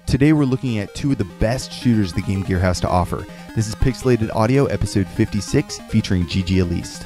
Today we're looking at two of the best shooters the Game Gear has to offer. This is Pixelated Audio, episode 56, featuring GG Aleste.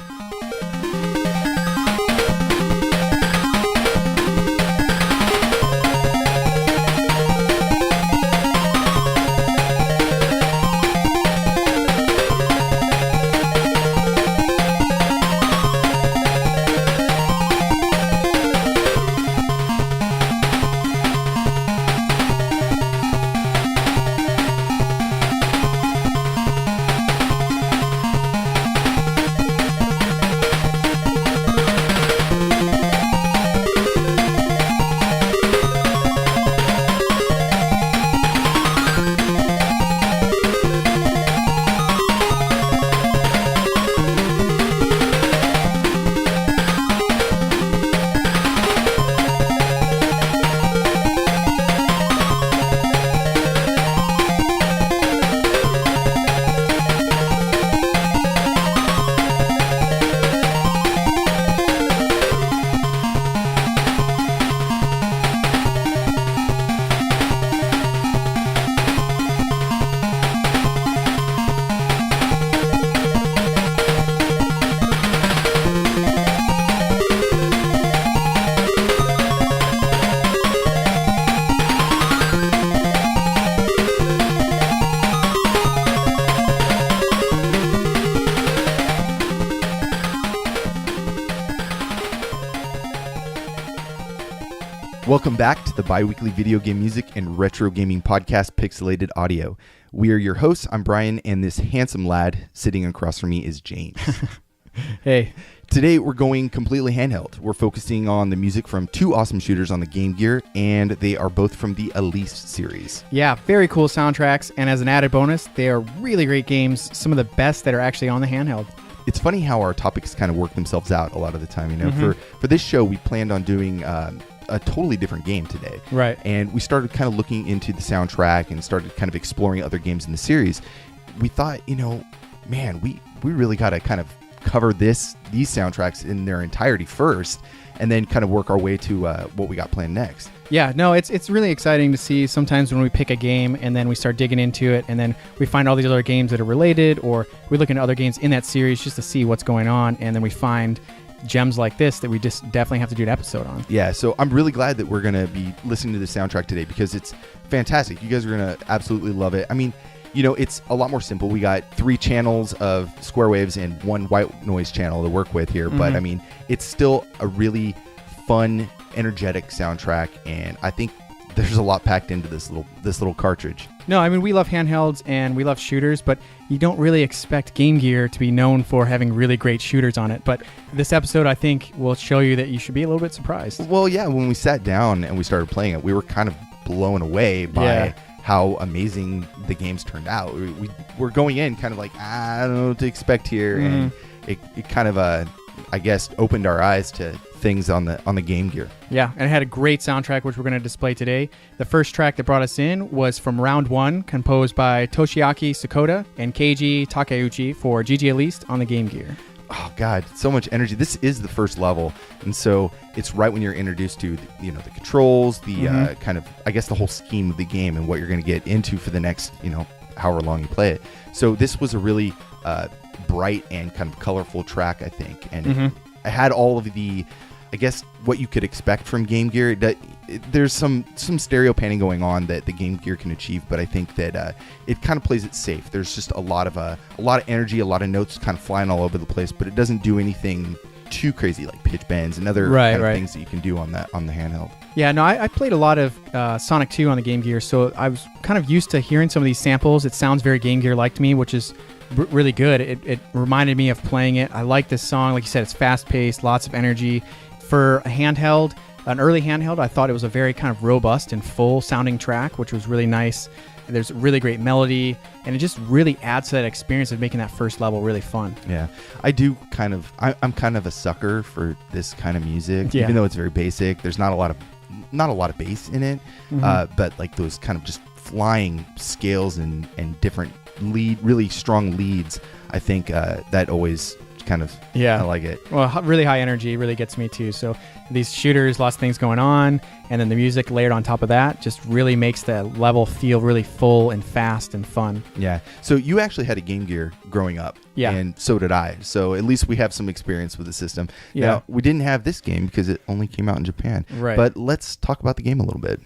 Welcome back to the bi-weekly video game music and retro gaming podcast, Pixelated Audio. We are your hosts. I'm Brian, and this handsome lad sitting across from me is James. Hey. Today, we're going completely handheld. We're focusing on the music from two awesome shooters on the Game Gear, and they are both from the Aleste series. Yeah, very cool soundtracks, and as an added bonus, they are really great games, some of the best that are actually on the handheld. It's funny how our topics kind of work themselves out a lot of the time. You know, for this show, we planned on doing a totally different game today. Right. And we started kind of looking into the soundtrack and started kind of exploring other games in the series. We thought, you know, man, we really got to kind of cover these soundtracks in their entirety first, and then kind of work our way to what we got planned next. Yeah, no, it's really exciting to see sometimes when we pick a game and then we start digging into it and then we find all these other games that are related, or we look into other games in that series just to see what's going on, and then we find gems like this that we just definitely have to do an episode on. Yeah, so I'm really glad that we're going to be listening to the soundtrack today because it's fantastic. You guys are going to absolutely love it. I mean, you know, it's a lot more simple. We got 3 channels of square waves and 1 white noise channel to work with here, but I mean, it's still a really fun, energetic soundtrack, and I think there's a lot packed into this little cartridge. No, I mean, we love handhelds and we love shooters, but you don't really expect Game Gear to be known for having really great shooters on it. But this episode, I think, will show you that you should be a little bit surprised. Well, yeah, when we sat down and we started playing it, we were kind of blown away by how amazing the games turned out. We were going in kind of like, I don't know what to expect here, and it kind of, I guess, opened our eyes to things on the Game Gear. Yeah, and it had a great soundtrack, which we're going to display today. The first track that brought us in was from Round 1, composed by Toshiaki Sakota and Keiji Takeuchi for GG Aleste on the Game Gear. Oh God, so much energy. This is the first level, and so it's right when you're introduced to the controls, the kind of, I guess, the whole scheme of the game and what you're going to get into for the next, however long you play it. So this was a really bright and kind of colorful track, I think, and it had all of the, I guess, what you could expect from Game Gear. There's some stereo panning going on that the Game Gear can achieve, but I think that it kind of plays it safe. There's just a lot of energy, a lot of notes kind of flying all over the place, but it doesn't do anything too crazy like pitch bends and other kind of things that you can do on the handheld. Yeah, no, I played a lot of Sonic 2 on the Game Gear, so I was kind of used to hearing some of these samples. It sounds very Game Gear-like to me, which is really good. It reminded me of playing it. I like this song. Like you said, it's fast-paced, lots of energy. For a handheld, an early handheld, I thought it was a very kind of robust and full-sounding track, which was really nice. There's really great melody, and it just really adds to that experience of making that first level really fun. Yeah, I'm kind of a sucker for this kind of music, even though it's very basic. There's not a lot of bass in it, but like those kind of just flying scales and different really strong leads, I think that always kind of, Yeah. I like it. Well, really high energy really gets me too. So these shooters, lots of things going on, and then the music layered on top of that just really makes the level feel really full and fast and fun. Yeah. So you actually had a Game Gear growing up. Yeah. And so did I. So at least we have some experience with the system. Yeah. Now, we didn't have this game because it only came out in Japan. Right. But let's talk about the game a little bit.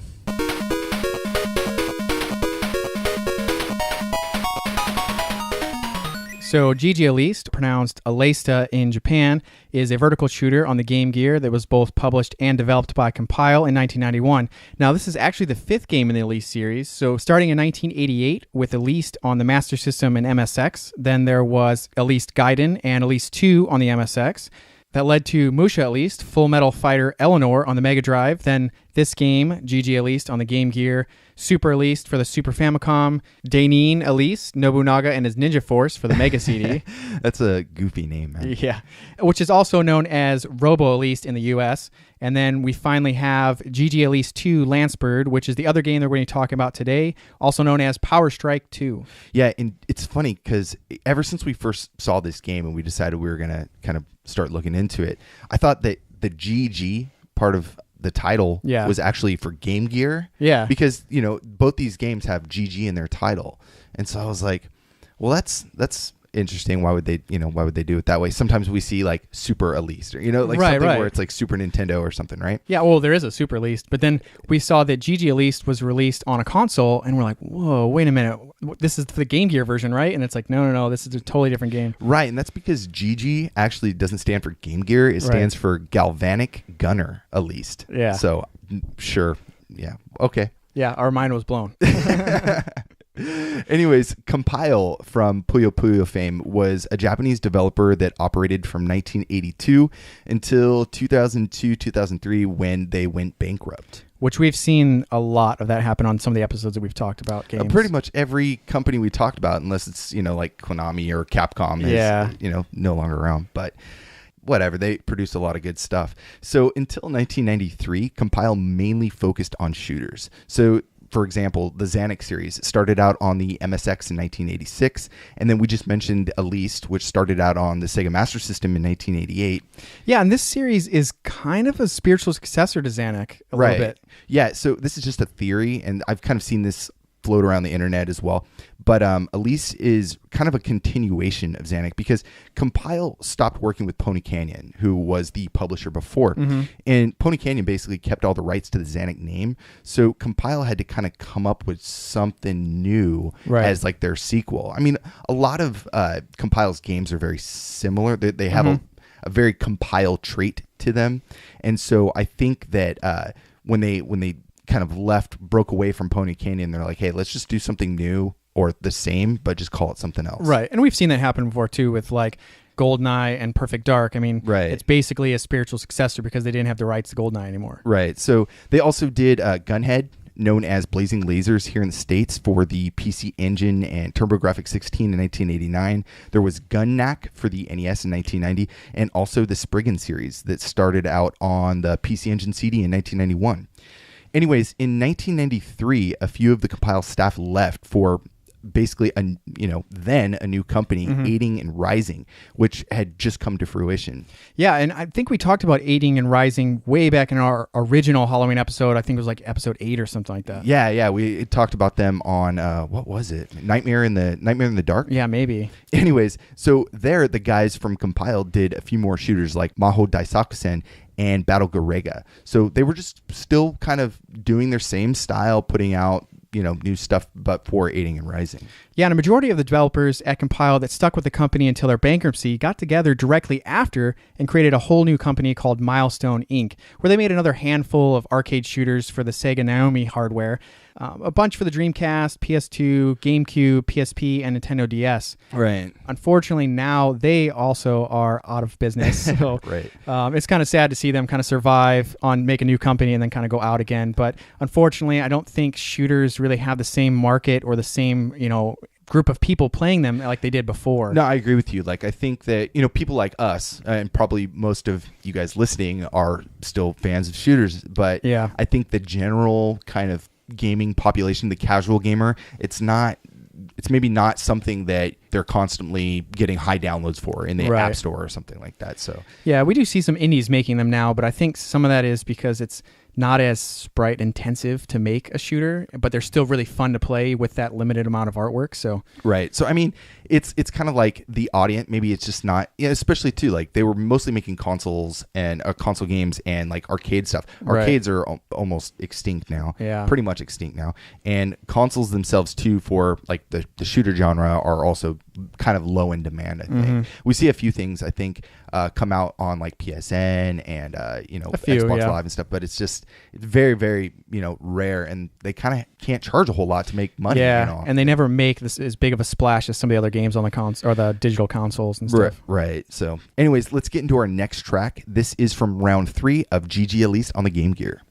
So GG Aleste, pronounced Alesta in Japan, is a vertical shooter on the Game Gear that was both published and developed by Compile in 1991. Now, this is actually the 5th game in the Aleste series. So starting in 1988 with Aleste on the Master System and MSX, then there was Aleste Gaiden and Aleste II on the MSX. That led to Musha Aleste, Full Metal Fighter Eleanor on the Mega Drive, then this game, GG Aleste on the Game Gear, Super Aleste for the Super Famicom, Dainin Aleste, Nobunaga and his Ninja Force for the Mega CD. That's a goofy name, man. Yeah, which is also known as Robo Aleste in the US. And then we finally have GG Aleste 2 Lancebird, which is the other game that we're going to talk about today, also known as Power Strike 2. Yeah, and it's funny because ever since we first saw this game and we decided we were going to kind of start looking into it, I thought that the GG part of the title was actually for Game Gear. Yeah. Because, you know, both these games have GG in their title. And so I was like, well, that's interesting. Why would they do it that way? Sometimes we see like Super Aleste, or, you know, like something where it's like Super Nintendo or something, right? Yeah, well, there is a Super Aleste, but then we saw that GG Aleste was released on a console, and we're like, whoa, wait a minute. This is the Game Gear version, right? And it's like, no, this is a totally different game. Right, and that's because GG actually doesn't stand for Game Gear. It stands for Galvanic Gunner Aleste. Yeah. So, sure. Yeah. Okay. Yeah, our mind was blown. Anyways, Compile from Puyo Puyo fame was a Japanese developer that operated from 1982 until 2002-2003 when they went bankrupt. Which we've seen a lot of that happen on some of the episodes that we've talked about games. Pretty much every company we talked about, unless it's, you know, like Konami or Capcom is, you know, no longer around. But whatever, they produced a lot of good stuff. So until 1993, Compile mainly focused on shooters. So for example, the Xanax series started out on the MSX in 1986, and then we just mentioned Aleste, which started out on the Sega Master System in 1988. Yeah, and this series is kind of a spiritual successor to Xanax a little bit. Yeah, so this is just a theory, and I've kind of seen this float around the internet as well. But Aleste is kind of a continuation of Xanax because Compile stopped working with Pony Canyon, who was the publisher before. Mm-hmm. And Pony Canyon basically kept all the rights to the Xanax name. So Compile had to kind of come up with something new as like their sequel. I mean, a lot of Compile's games are very similar. They have a very Compile trait to them. And so I think that when they kind of broke away from Pony Canyon, they're like, hey, let's just do something new or the same, but just call it something else. Right. And we've seen that happen before too with like GoldenEye and Perfect Dark. I mean, it's basically a spiritual successor because they didn't have the rights to GoldenEye anymore. Right. So they also did Gunhead, known as Blazing Lasers here in the States, for the PC Engine and TurboGrafx 16 in 1989. There was Gun-Knack for the NES in 1990, and also the Spriggan series that started out on the PC Engine CD in 1991. Anyways, in 1993, a few of the Compile staff left for basically then a new company, Aiding and Rising, which had just come to fruition. Yeah, and I think we talked about Aiding and Rising way back in our original Halloween episode. I think it was like episode 8 or something like that. Yeah, we talked about them on what was it? Nightmare in the Dark? Yeah, maybe. Anyways, so there the guys from Compile did a few more shooters like Maho Daisakusen and Battle Garega. So they were just still kind of doing their same style, putting out new stuff, but for Aiding and Rising. Yeah, and a majority of the developers at Compile that stuck with the company until their bankruptcy got together directly after and created a whole new company called Milestone Inc., where they made another handful of arcade shooters for the Sega Naomi hardware, a bunch for the Dreamcast, PS2, GameCube, PSP, and Nintendo DS. Right. Unfortunately, now they also are out of business. So it's kind of sad to see them kind of survive on make a new company and then kind of go out again. But unfortunately, I don't think shooters really have the same market or the same, group of people playing them like they did before. No, I agree with you. Like, I think that, people like us and probably most of you guys listening are still fans of shooters. But I think the general kind of gaming population, the casual gamer, it's not it's maybe not something that they're constantly getting high downloads for in the App Store or something like that. So yeah, we do see some indies making them now, but I think some of that is because it's not as sprite intensive to make a shooter, but they're still really fun to play with that limited amount of artwork. So right. So I mean, it's kind of like the audience. Maybe it's just not. Yeah, especially too. Like they were mostly making consoles and console games and like arcade stuff. Arcades are almost extinct now. Yeah, pretty much extinct now. And consoles themselves too, for like the shooter genre, are also kind of low in demand. I think we see a few things. I think come out on like PSN and Xbox Live and stuff, but it's very, very rare, and they kind of can't charge a whole lot to make money. And they never make this as big of a splash as some of the other games on the console or the digital consoles and stuff. Right. So anyways, let's get into our next track. This is from round 3 of GG Aleste on the Game Gear.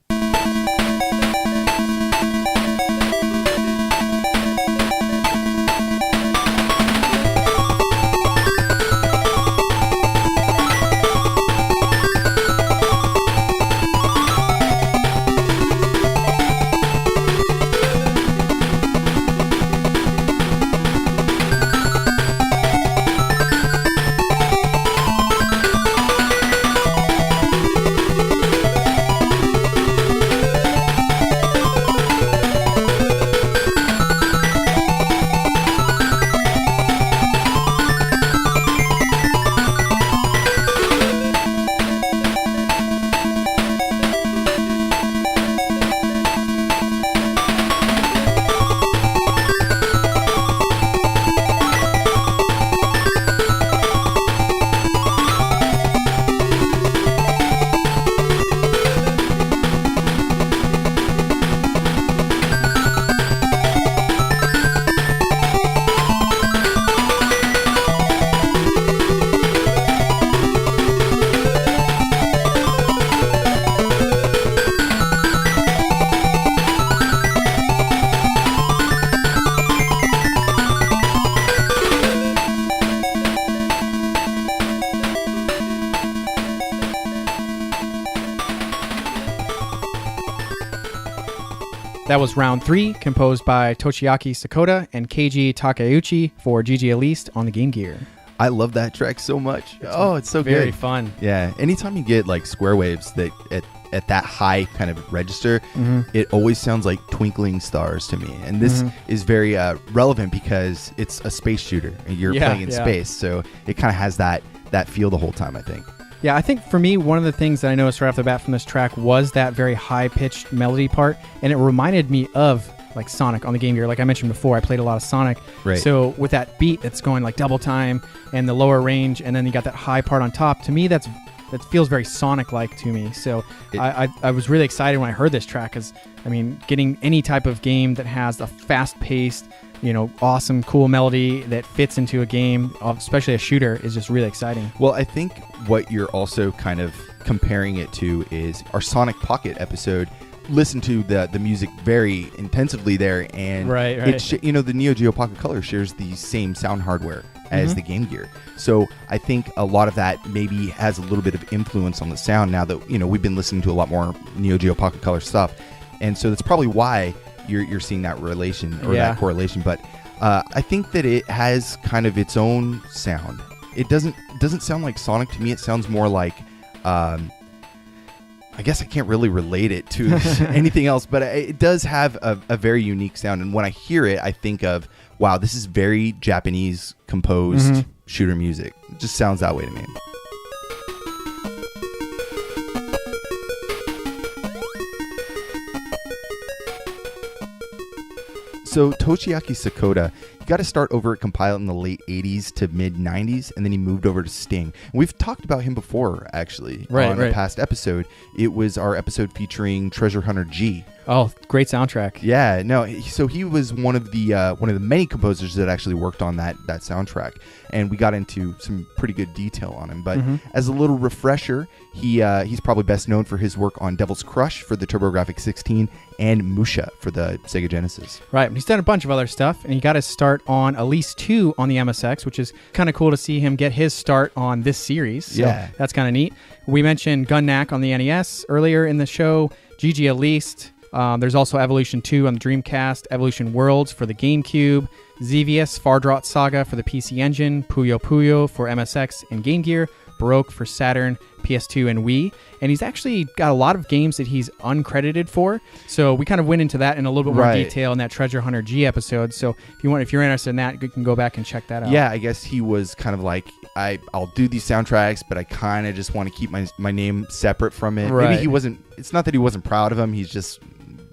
That was round 3, composed by Toshiaki Sakota and Keiji Takeuchi for GG Aleste on the Game Gear. I love that track so much. It's so very good. Fun. Yeah. Anytime you get like square waves that at that high kind of register, it always sounds like twinkling stars to me. And this is very relevant because it's a space shooter and you're playing in space. So it kind of has that feel the whole time, I think. Yeah, I think for me, one of the things that I noticed right off the bat from this track was that very high-pitched melody part, and it reminded me of like Sonic on the Game Gear. Like I mentioned before, I played a lot of Sonic. Right. So with that beat that's going like double time and the lower range, and then you got that high part on top, to me that feels very Sonic-like to me. So I was really excited when I heard this track because, I mean, getting any type of game that has a fast-paced, awesome, cool melody that fits into a game, especially a shooter, is just really exciting. Well, I think what you're also kind of comparing it to is our Sonic Pocket episode. Listen to the music very intensively there, and right. The Neo Geo Pocket Color shares the same sound hardware as the Game Gear. So I think a lot of that maybe has a little bit of influence on the sound now that we've been listening to a lot more Neo Geo Pocket Color stuff, and so that's probably why you're seeing that relation or that correlation. But I think that it has kind of its own sound. It doesn't sound like Sonic to me. It sounds more like I guess I can't really relate it to anything else, but it does have a very unique sound. And when I hear it, I think of, wow, this is very Japanese composed shooter music. It just sounds that way to me. So Toshiaki Sakota, he got to start over at Compile in the late 80s to mid 90s, and then he moved over to Sting. And we've talked about him before, actually, on a past episode. It was our episode featuring Treasure Hunter G. Oh, great soundtrack. Yeah, no. So he was one of the many composers that actually worked on that soundtrack, and we got into some pretty good detail on him. But as a little refresher, he's probably best known for his work on Devil's Crush for the TurboGrafx-16 and Musha for the Sega Genesis. Right. He's done a bunch of other stuff, and he got his start on Aleste II on the MSX, which is kind of cool to see him get his start on this series. So that's kind of neat. We mentioned Gun Knack on the NES earlier in the show. GG Aleste There's also Evolution 2 on the Dreamcast, Evolution Worlds for the GameCube, ZVS Fardrot Saga for the PC Engine, Puyo Puyo for MSX and Game Gear, Baroque for Saturn, PS2, and Wii. And he's actually got a lot of games that he's uncredited for. So we kind of went into that in a little bit more detail in that Treasure Hunter G episode. So if you're interested in that, you can go back and check that out. Yeah, I guess he was kind of like, I'll do these soundtracks, but I kind of just want to keep my name separate from it. Right. Maybe he wasn't. It's not that he wasn't proud of him. He's just,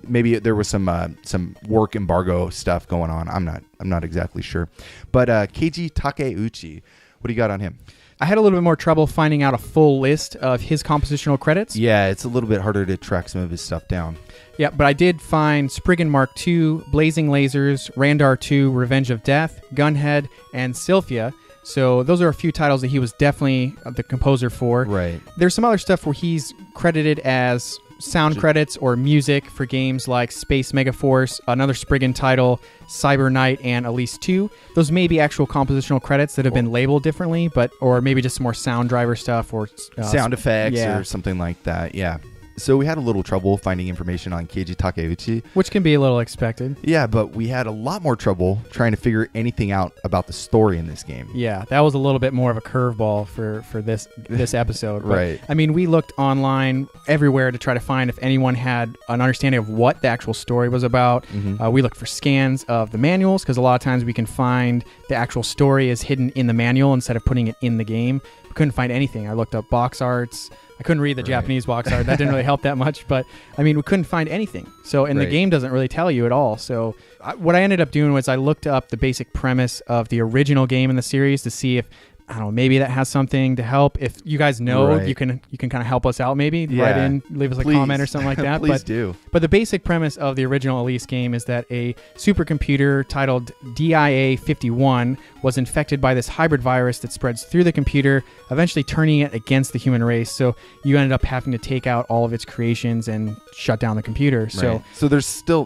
maybe there was some work embargo stuff going on. I'm not exactly sure. But Keiji Takeuchi, what do you got on him? I had a little bit more trouble finding out a full list of his compositional credits. Yeah, it's a little bit harder to track some of his stuff down. Yeah, but I did find Spriggan Mark II, Blazing Lasers, Randar 2, Revenge of Death, Gunhead, and Sylphia. So those are a few titles that he was definitely the composer for. Right. There's some other stuff where he's credited as sound credits or music for games like Space Megaforce, another Spriggan title, Cyber Knight, and Elise 2. Those may be actual compositional credits that have been labeled differently, or maybe just more sound driver stuff or sound effects or something like that. Yeah. So we had a little trouble finding information on Keiji Takeuchi. Which can be a little expected. Yeah, but we had a lot more trouble trying to figure anything out about the story in this game. Yeah, that was a little bit more of a curveball for this episode. But, right. I mean, we looked online everywhere to try to find if anyone had an understanding of what the actual story was about. Mm-hmm. We looked for scans of the manuals because a lot of times we can find the actual story is hidden in the manual instead of putting it in the game. We couldn't find anything. I looked up box arts. I couldn't read the Japanese box art. That didn't really help that much. But, I mean, we couldn't find anything. So, and the game doesn't really tell you at all. So, what I ended up doing was I looked up the basic premise of the original game in the series to see if, I don't know, maybe that has something to help. If you guys know, you can kind of help us out maybe. Write in, leave us a comment or something like that. Please do. But the basic premise of the original Elise game is that a supercomputer titled DIA-51 was infected by this hybrid virus that spreads through the computer, eventually turning it against the human race. So you ended up having to take out all of its creations and shut down the computer. Right. So there's still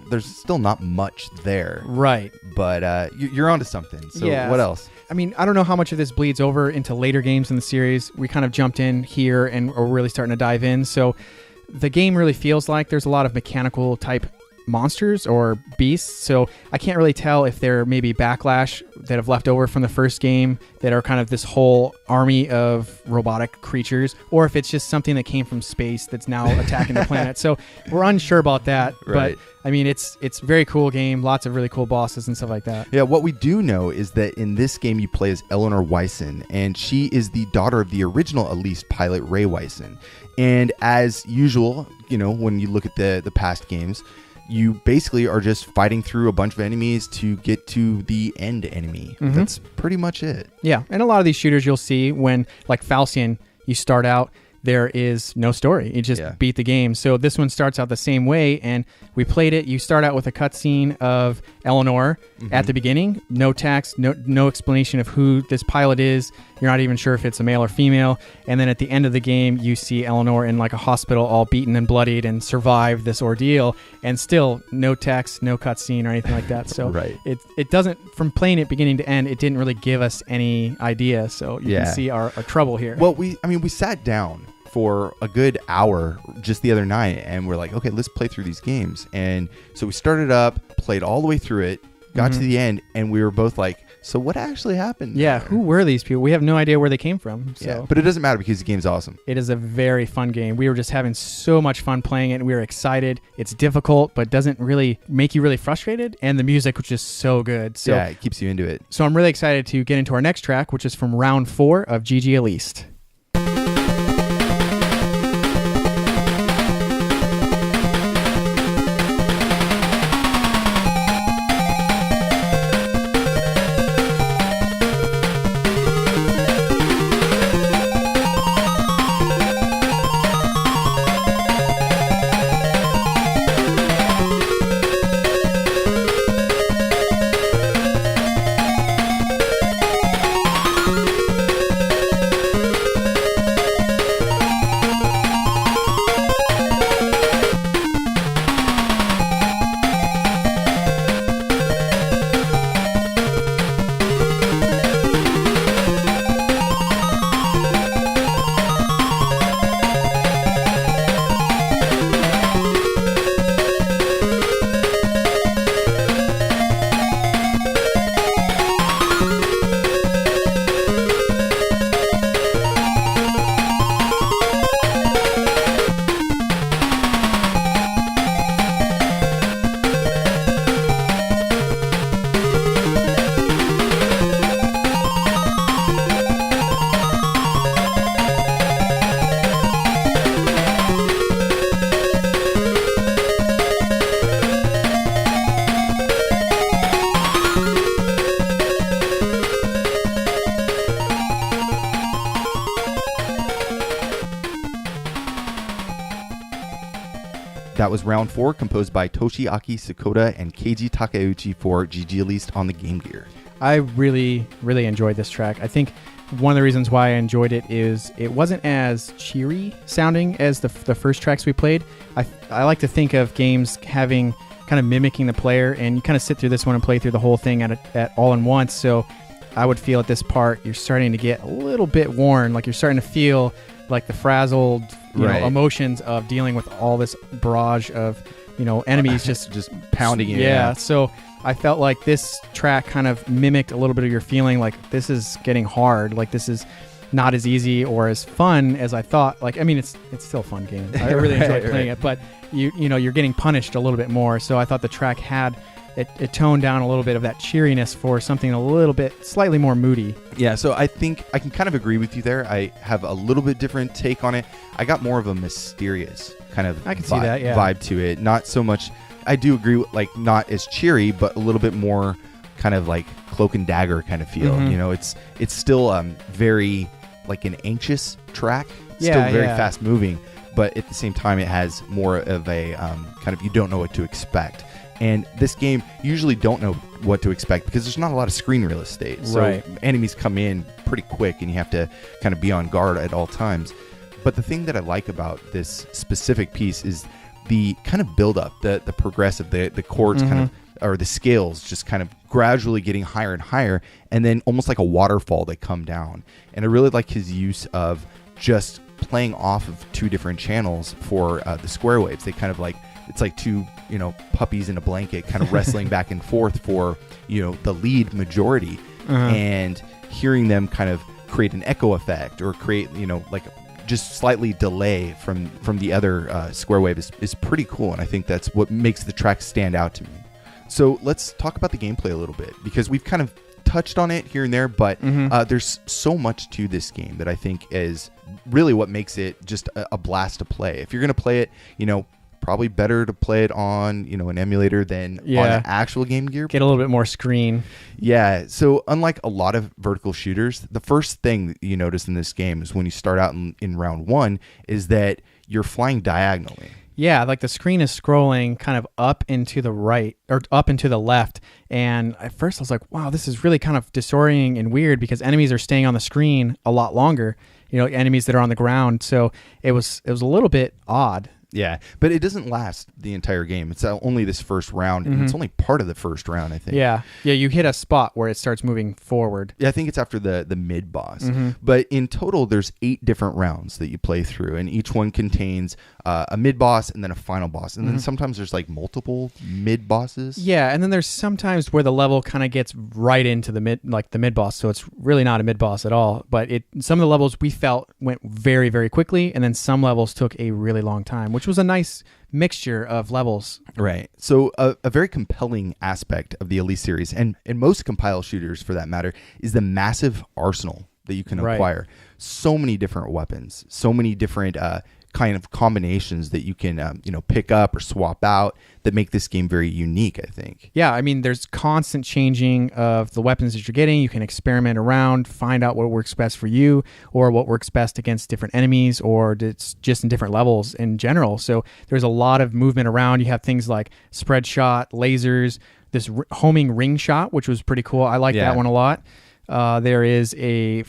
not much there. Right. But you're onto something. So what else? I mean, I don't know how much of this bleeds over into later games in the series. We kind of jumped in here and are really starting to dive in. So the game really feels like there's a lot of mechanical type monsters or beasts. So I can't really tell if they're maybe Backlash that have left over from the first game that are kind of this whole army of robotic creatures, or if it's just something that came from space that's now attacking the planet. So we're unsure about that. Right. But I mean, it's a very cool game. Lots of really cool bosses and stuff like that. Yeah, what we do know is that in this game you play as Eleanor Wyson, and she is the daughter of the original Elise pilot Ray Wyson. And as usual, when you look at the past games, you basically are just fighting through a bunch of enemies to get to the end enemy. Mm-hmm. That's pretty much it. Yeah, and a lot of these shooters you'll see when, like Falcion, you start out, there is no story. You just beat the game. So this one starts out the same way, and we played it. You start out with a cutscene of Eleanor at the beginning. No text, no explanation of who this pilot is. You're not even sure if it's a male or female. And then at the end of the game, you see Eleanor in like a hospital all beaten and bloodied and survived this ordeal. And still no text, no cutscene or anything like that. So it doesn't, from playing it beginning to end, it didn't really give us any idea. So you can see our trouble here. Well, we sat down for a good hour just the other night, and we're like, okay, let's play through these games. And so we started up, played all the way through it, got to the end, and we were both like, so what actually happened? Yeah, who were these people? We have no idea where they came from. So. Yeah, but it doesn't matter because the game's awesome. It is a very fun game. We were just having so much fun playing it, and we were excited. It's difficult, but doesn't really make you really frustrated, and the music was just so good. So, yeah, it keeps you into it. So I'm really excited to get into our next track, which is from round 4 of GG Aleste. That was round 4, composed by Toshiaki Sakota and Keiji Takeuchi for GG Aleste on the Game Gear. I really, really enjoyed this track. I think one of the reasons why I enjoyed it is it wasn't as cheery sounding as the first tracks we played. I like to think of games having kind of mimicking the player, and you kind of sit through this one and play through the whole thing at all in once. So I would feel at this part you're starting to get a little bit worn, like you're starting to feel like the frazzled emotions of dealing with all this barrage of enemies just pounding you. Yeah, so I felt like this track kind of mimicked a little bit of your feeling, like this is getting hard, like this is not as easy or as fun as I thought. Like, I mean, it's still a fun game. I really enjoyed playing it, but you're getting punished a little bit more. So I thought the track had it toned down a little bit of that cheeriness for something a little bit slightly more moody. Yeah, so I think I can kind of agree with you there. I have a little bit different take on it. I got more of a mysterious kind of vibe to it. Not so much. I do agree with, like, not as cheery, but a little bit more kind of like Cloak and Dagger kind of feel. It's still very like an anxious track. Still very fast moving, but at the same time it has more of a kind of, you don't know what to expect. And this game, you usually don't know what to expect because there's not a lot of screen real estate. So enemies come in pretty quick and you have to kind of be on guard at all times. But the thing that I like about this specific piece is the kind of build up, the progressive, the chords kind of, or the scales just kind of gradually getting higher and higher, and then almost like a waterfall, they come down. And I really like his use of just playing off of two different channels for the square waves. They kind of like, it's like two, puppies in a blanket kind of wrestling back and forth for, the lead majority, and hearing them kind of create an echo effect or create, like just slightly delay from the other square wave is pretty cool. And I think that's what makes the track stand out to me. So let's talk about the gameplay a little bit, because we've kind of touched on it here and there, but there's so much to this game that I think is really what makes it just a blast to play. If you're going to play it, probably better to play it on, an emulator than on an actual Game Gear. Get a little bit more screen. Yeah. So unlike a lot of vertical shooters, the first thing that you notice in this game is when you start out in round 1 is that you're flying diagonally. Yeah, like the screen is scrolling kind of up and to the right, or up and to the left. And at first I was like, wow, this is really kind of disorienting and weird, because enemies are staying on the screen a lot longer, enemies that are on the ground. So it was a little bit odd. Yeah, but it doesn't last the entire game. It's only this first round, and it's only part of the first round, I think. Yeah, you hit a spot where it starts moving forward. Yeah, I think it's after the mid-boss. But in total, there's 8 different rounds that you play through, and each one contains a mid-boss and then a final boss. And then sometimes there's like multiple mid-bosses. Yeah, and then there's sometimes where the level kind of gets right into the mid-boss, so it's really not a mid-boss at all. But some of the levels we felt went very, very quickly, and then some levels took a really long time, which was a nice mixture of levels. Right. So a very compelling aspect of the Elite series, and most compile shooters for that matter, is the massive arsenal that you can acquire. So many different weapons, so many different kind of combinations that you can pick up or swap out that make this game very unique, I think. Yeah, I mean, there's constant changing of the weapons that you're getting. You can experiment around, find out what works best for you, or what works best against different enemies, or it's just in different levels in general. So there's a lot of movement around. You have things like spread shot, lasers, this homing ring shot, which was pretty cool. I like that one a lot. There is a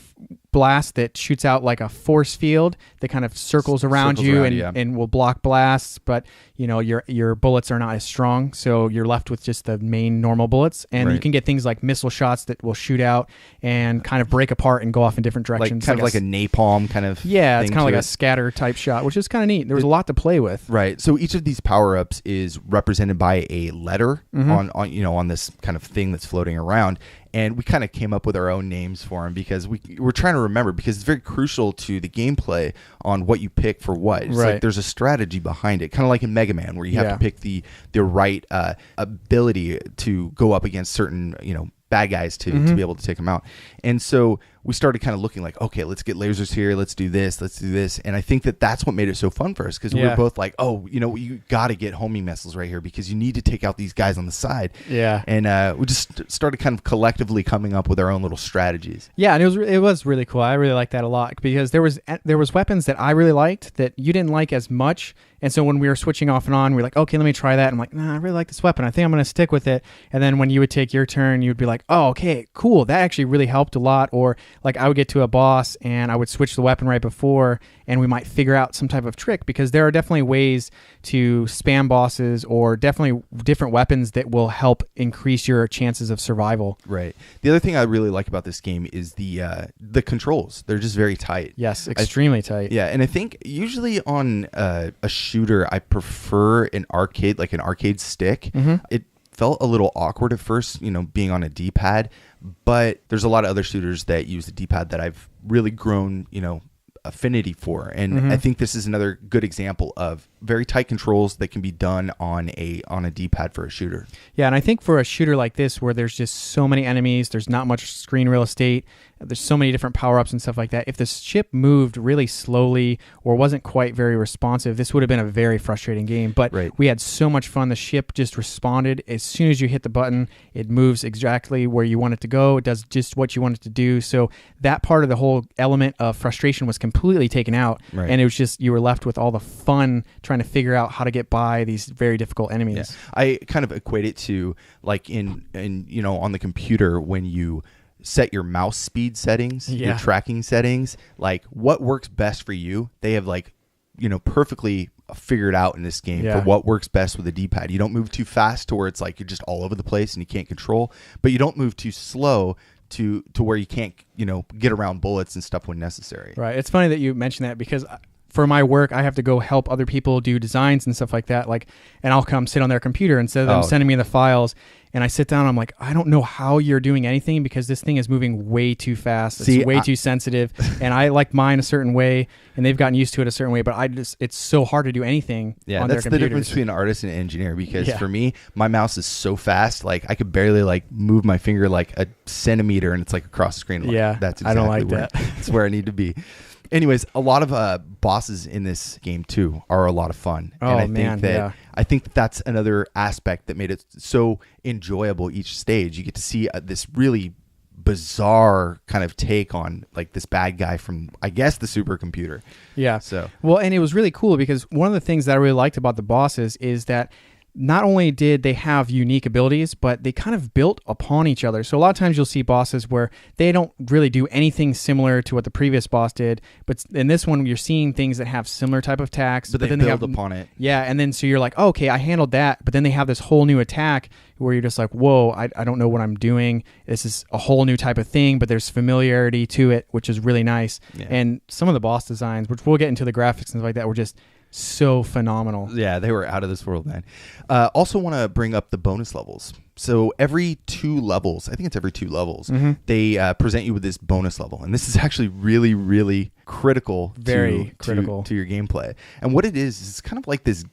blast that shoots out like a force field that kind of circles around you and will block blasts, but your bullets are not as strong, so you're left with just the main normal bullets. And you can get things like missile shots that will shoot out and kind of break apart and go off in different directions, like a napalm kind of it's kind of like a scatter type shot, which is kind of neat. There was a lot to play with. Right. So each of these power-ups is represented by a letter on this kind of thing that's floating around. And we kind of came up with our own names for them because we're trying to remember, because it's very crucial to the gameplay on what you pick for what. It's like there's a strategy behind it, kind of like in Mega Man, where you have to pick the right ability to go up against certain bad guys to be able to take them out. And so we started kind of looking like, okay, let's get lasers here, let's do this, and I think that that's what made it so fun for us, because we were both like, oh, you got to get homing missiles right here because you need to take out these guys on the side. And we just started kind of collectively coming up with our own little strategies. And it was really cool. I really liked that a lot, because there was weapons that I really liked that you didn't like as much. And so when we were switching off and on, we were like, okay, let me try that. I'm like, nah, I really like this weapon. I think I'm going to stick with it. And then when you would take your turn, you'd be like, oh, okay, cool. That actually really helped a lot. Or like I would get to a boss and I would switch the weapon right before, and we might figure out some type of trick, because there are definitely ways to spam bosses, or definitely different weapons that will help increase your chances of survival. Right. The other thing I really like about this game is the controls. They're just very tight. Yes, extremely tight. Yeah, and I think usually on a shooter, I prefer an arcade stick. It felt a little awkward at first, being on a D-pad, but there's a lot of other shooters that use the D-pad that I've really grown, affinity for. And I think this is another good example of very tight controls that can be done on a D-pad for a shooter. Yeah, and I think for a shooter like this, where there's just so many enemies, there's not much screen real estate, there's so many different power-ups and stuff like that, if the ship moved really slowly or wasn't quite very responsive, this would have been a very frustrating game. But we had so much fun. The ship just responded. As soon as you hit the button, it moves exactly where you want it to go. It does just what you want it to do. So that part of the whole element of frustration was completely taken out. And it was just, you were left with all the fun trying to figure out how to get by these very difficult enemies. Yeah. I kind of equate it to like in on the computer, when you set your mouse speed settings, your tracking settings, like what works best for you, they have perfectly figured out in this game for what works best with a D-pad. You don't move too fast to where it's like you're just all over the place and you can't control, but you don't move too slow to where you can't get around bullets and stuff when necessary. Right. It's funny that you mentioned that, because for my work, I have to go help other people do designs and stuff like that. And I'll come sit on their computer instead of them sending me the files. And I sit down, I'm like, I don't know how you're doing anything, because this thing is moving way too fast. It's way too sensitive. And I like mine a certain way, and they've gotten used to it a certain way, but it's so hard to do anything on their computers. That's the difference between an artist and an engineer, because for me, my mouse is so fast, like I could barely move my finger like a centimeter, and it's like across the screen. That's exactly I don't like that. It's where I need to be. Anyways, a lot of bosses in this game too are a lot of fun. I think that's another aspect that made it so enjoyable each stage. You get to see this really bizarre kind of take on like this bad guy from, I guess, the supercomputer. Yeah. And it was really cool, because one of the things that I really liked about the bosses is that not only did they have unique abilities, but they kind of built upon each other. So a lot of times you'll see bosses where they don't really do anything similar to what the previous boss did. But in this one, you're seeing things that have similar type of attacks. But then they build upon it. Yeah, and then so you're like, oh, okay, I handled that. But then they have this whole new attack where you're just like, whoa, I don't know what I'm doing. This is a whole new type of thing, but there's familiarity to it, which is really nice. Yeah. And some of the boss designs, which we'll get into the graphics and stuff like that, were just so phenomenal. Yeah, they were out of this world, man. Also want to bring up the bonus levels. So every 2 levels, I think it's every 2 levels, they present you with this bonus level. And this is actually really, really critical to your gameplay. And what it is it's kind of like this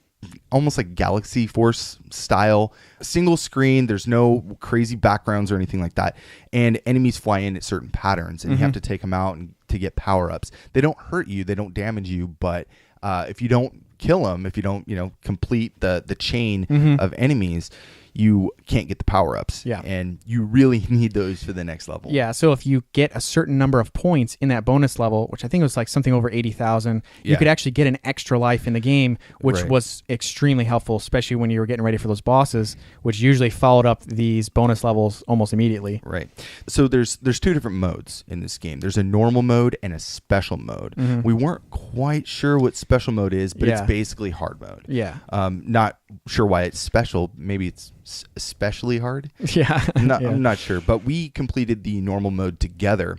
almost like Galaxy Force style single screen. There's no crazy backgrounds or anything like that. And enemies fly in at certain patterns, and you have to take them out to get power-ups. They don't hurt you. They don't damage you, but if you don't kill them, if you don't, complete the chain of enemies, you can't get the power-ups. Yeah. And you really need those for the next level. Yeah, so if you get a certain number of points in that bonus level, which I think was like something over 80,000, you could actually get an extra life in the game, which was extremely helpful, especially when you were getting ready for those bosses, which usually followed up these bonus levels almost immediately. Right. So there's 2 different modes in this game. There's a normal mode and a special mode. We weren't quite sure what special mode is, but it's basically hard mode. Yeah. Not sure why it's special. Maybe it's especially hard. Yeah. I'm not sure, but we completed the normal mode together.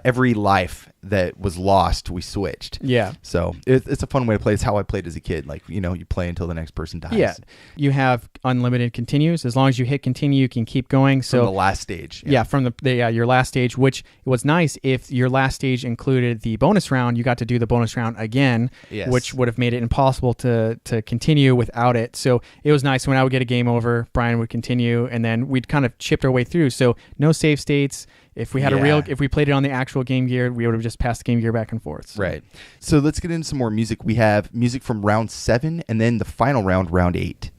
Every life that was lost, we switched. Yeah. So it's a fun way to play. It's how I played as a kid. Like, you play until the next person dies. Yeah. You have unlimited continues. As long as you hit continue, you can keep going. So from the last stage. Yeah, from your last stage, which was nice. If your last stage included the bonus round, you got to do the bonus round again, which would have made it impossible to continue without it. So So it was nice when I would get a game over, Brian would continue, and then we'd kind of chipped our way through. So no save states. If we had if we played it on the actual Game Gear, we would have just passed the Game Gear back and forth. So. Right. So let's get into some more music. We have music from round 7 and then the final round, round 8.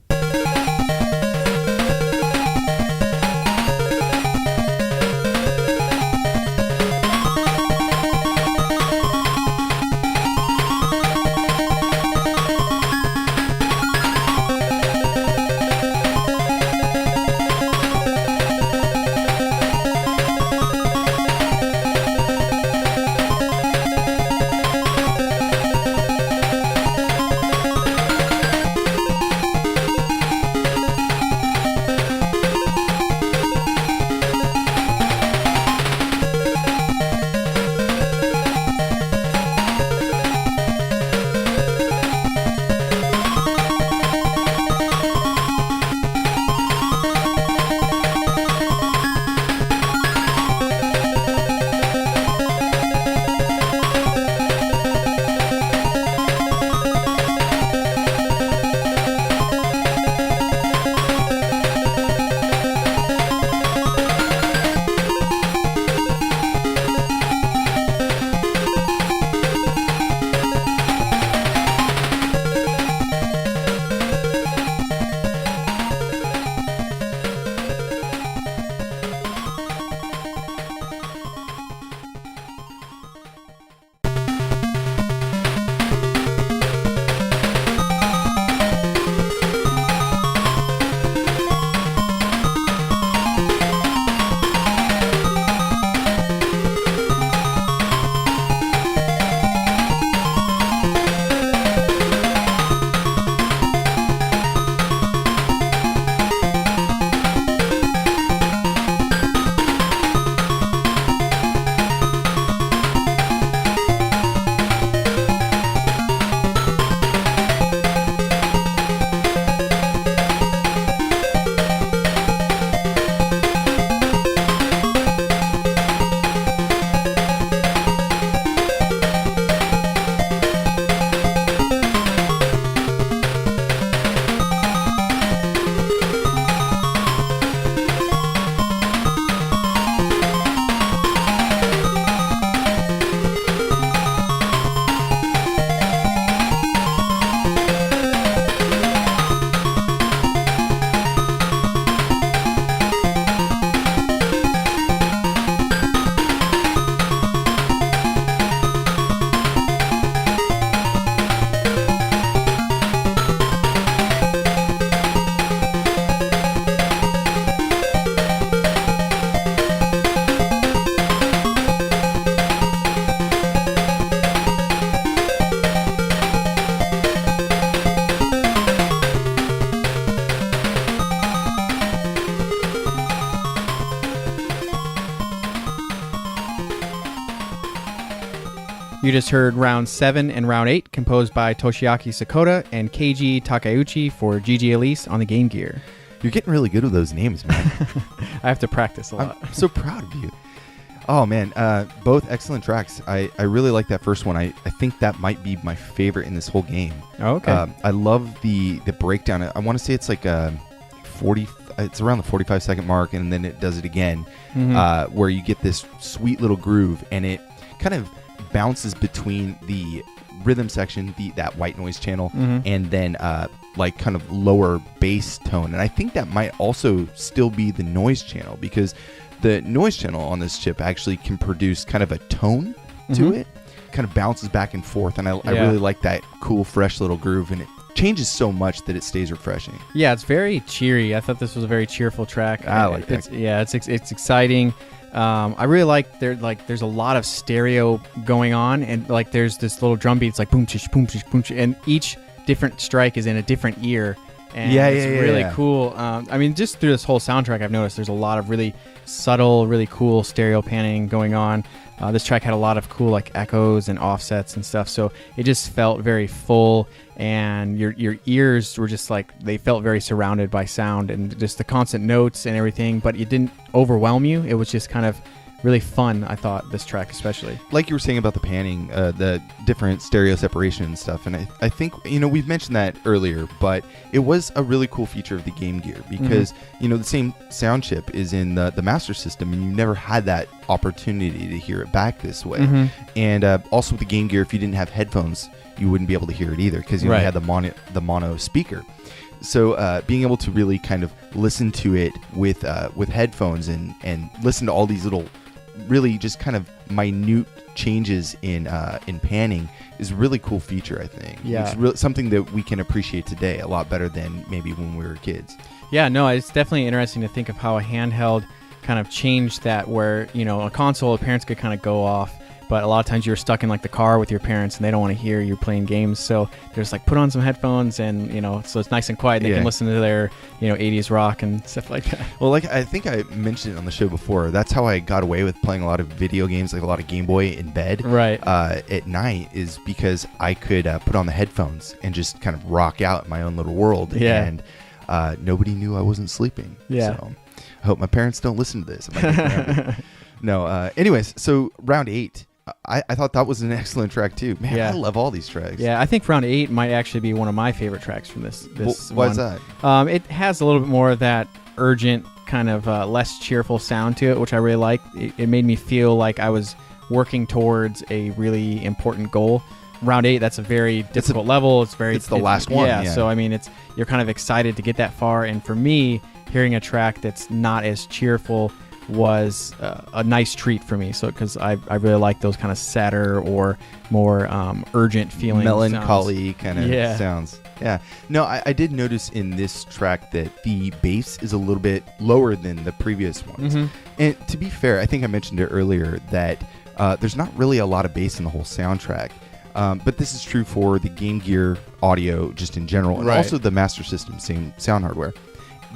You just heard Round 7 and Round 8, composed by Toshiaki Sakota and Keiji Takeuchi for GG Aleste on the Game Gear. You're getting really good with those names, man. I have to practice a lot. I'm so proud of you. Oh, man. Both excellent tracks. I really like that first one. I think that might be my favorite in this whole game. Oh, okay. I love the breakdown. I want to say it's like 40. It's around the 45-second mark, and then it does it again, where you get this sweet little groove, and it kind of bounces between the rhythm section, that white noise channel, and then like kind of lower bass tone. And I think that might also still be the noise channel, because the noise channel on this chip actually can produce kind of a tone to it, kind of bounces back and forth. And I really like that cool, fresh little groove, and it changes so much that it stays refreshing. Yeah, it's very cheery. I thought this was a very cheerful track. I like that. It's exciting. I really like there's a lot of stereo going on, and like there's this little drum beat. It's like boom chish boom chish boom chish, and each different strike is in a different ear. And it's really cool. I mean, just through this whole soundtrack, I've noticed there's a lot of really subtle, really cool stereo panning going on. This track had a lot of cool like echoes and offsets and stuff, so it just felt very full, and your ears were just like, they felt very surrounded by sound and just the constant notes and everything, but it didn't overwhelm you. It was just kind of really fun. I thought this track especially. Like you were saying about the panning, the different stereo separation and stuff, and I think, we've mentioned that earlier, but it was a really cool feature of the Game Gear because, the same sound chip is in the Master System, and you never had that opportunity to hear it back this way. And also with the Game Gear, if you didn't have headphones, you wouldn't be able to hear it either because you only had the mono speaker. So being able to really kind of listen to it with headphones and listen to all these little really just kind of minute changes in panning is a really cool feature, I think. Yeah. It's something that we can appreciate today a lot better than maybe when we were kids. Yeah, no, it's definitely interesting to think of how a handheld kind of changed that, where, a console, parents could kind of go off, but a lot of times you're stuck in like the car with your parents and they don't want to hear you playing games. So there's like, put on some headphones and, so it's nice and quiet. They can listen to their, 80s rock and stuff like that. Well, like I think I mentioned it on the show before, that's how I got away with playing a lot of video games, like a lot of Game Boy in bed at night, is because I could put on the headphones and just kind of rock out in my own little world. And nobody knew I wasn't sleeping. So I hope my parents don't listen to this. No. Anyways, so round 8. I thought that was an excellent track too. Man, I love all these tracks. Yeah, I think round 8 might actually be one of my favorite tracks from this why is that? It has a little bit more of that urgent kind of less cheerful sound to it, which I really like. It made me feel like I was working towards a really important goal. Round 8, that's a very difficult level. It's the last one. Yeah, so I mean, you're kind of excited to get that far. And for me, hearing a track that's not as cheerful was a nice treat for me. So because I really like those kind of sadder or more urgent feeling, melancholy kind of sounds. Yeah. No, I did notice in this track that the bass is a little bit lower than the previous ones. And to be fair, I think I mentioned it earlier that there's not really a lot of bass in the whole soundtrack. But this is true for the Game Gear audio just in general, and also the Master System, same sound hardware.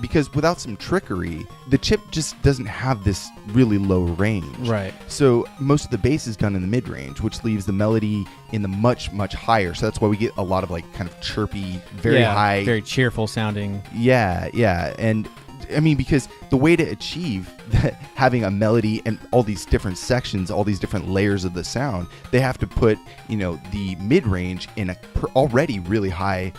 Because without some trickery, the chip just doesn't have this really low range. So most of the bass is done in the mid-range, which leaves the melody in the much, much higher. So that's why we get a lot of like kind of chirpy, very high, very cheerful sounding. Yeah. And I mean, because the way to achieve that, having a melody and all these different sections, all these different layers of the sound, they have to put, the mid-range in a already really high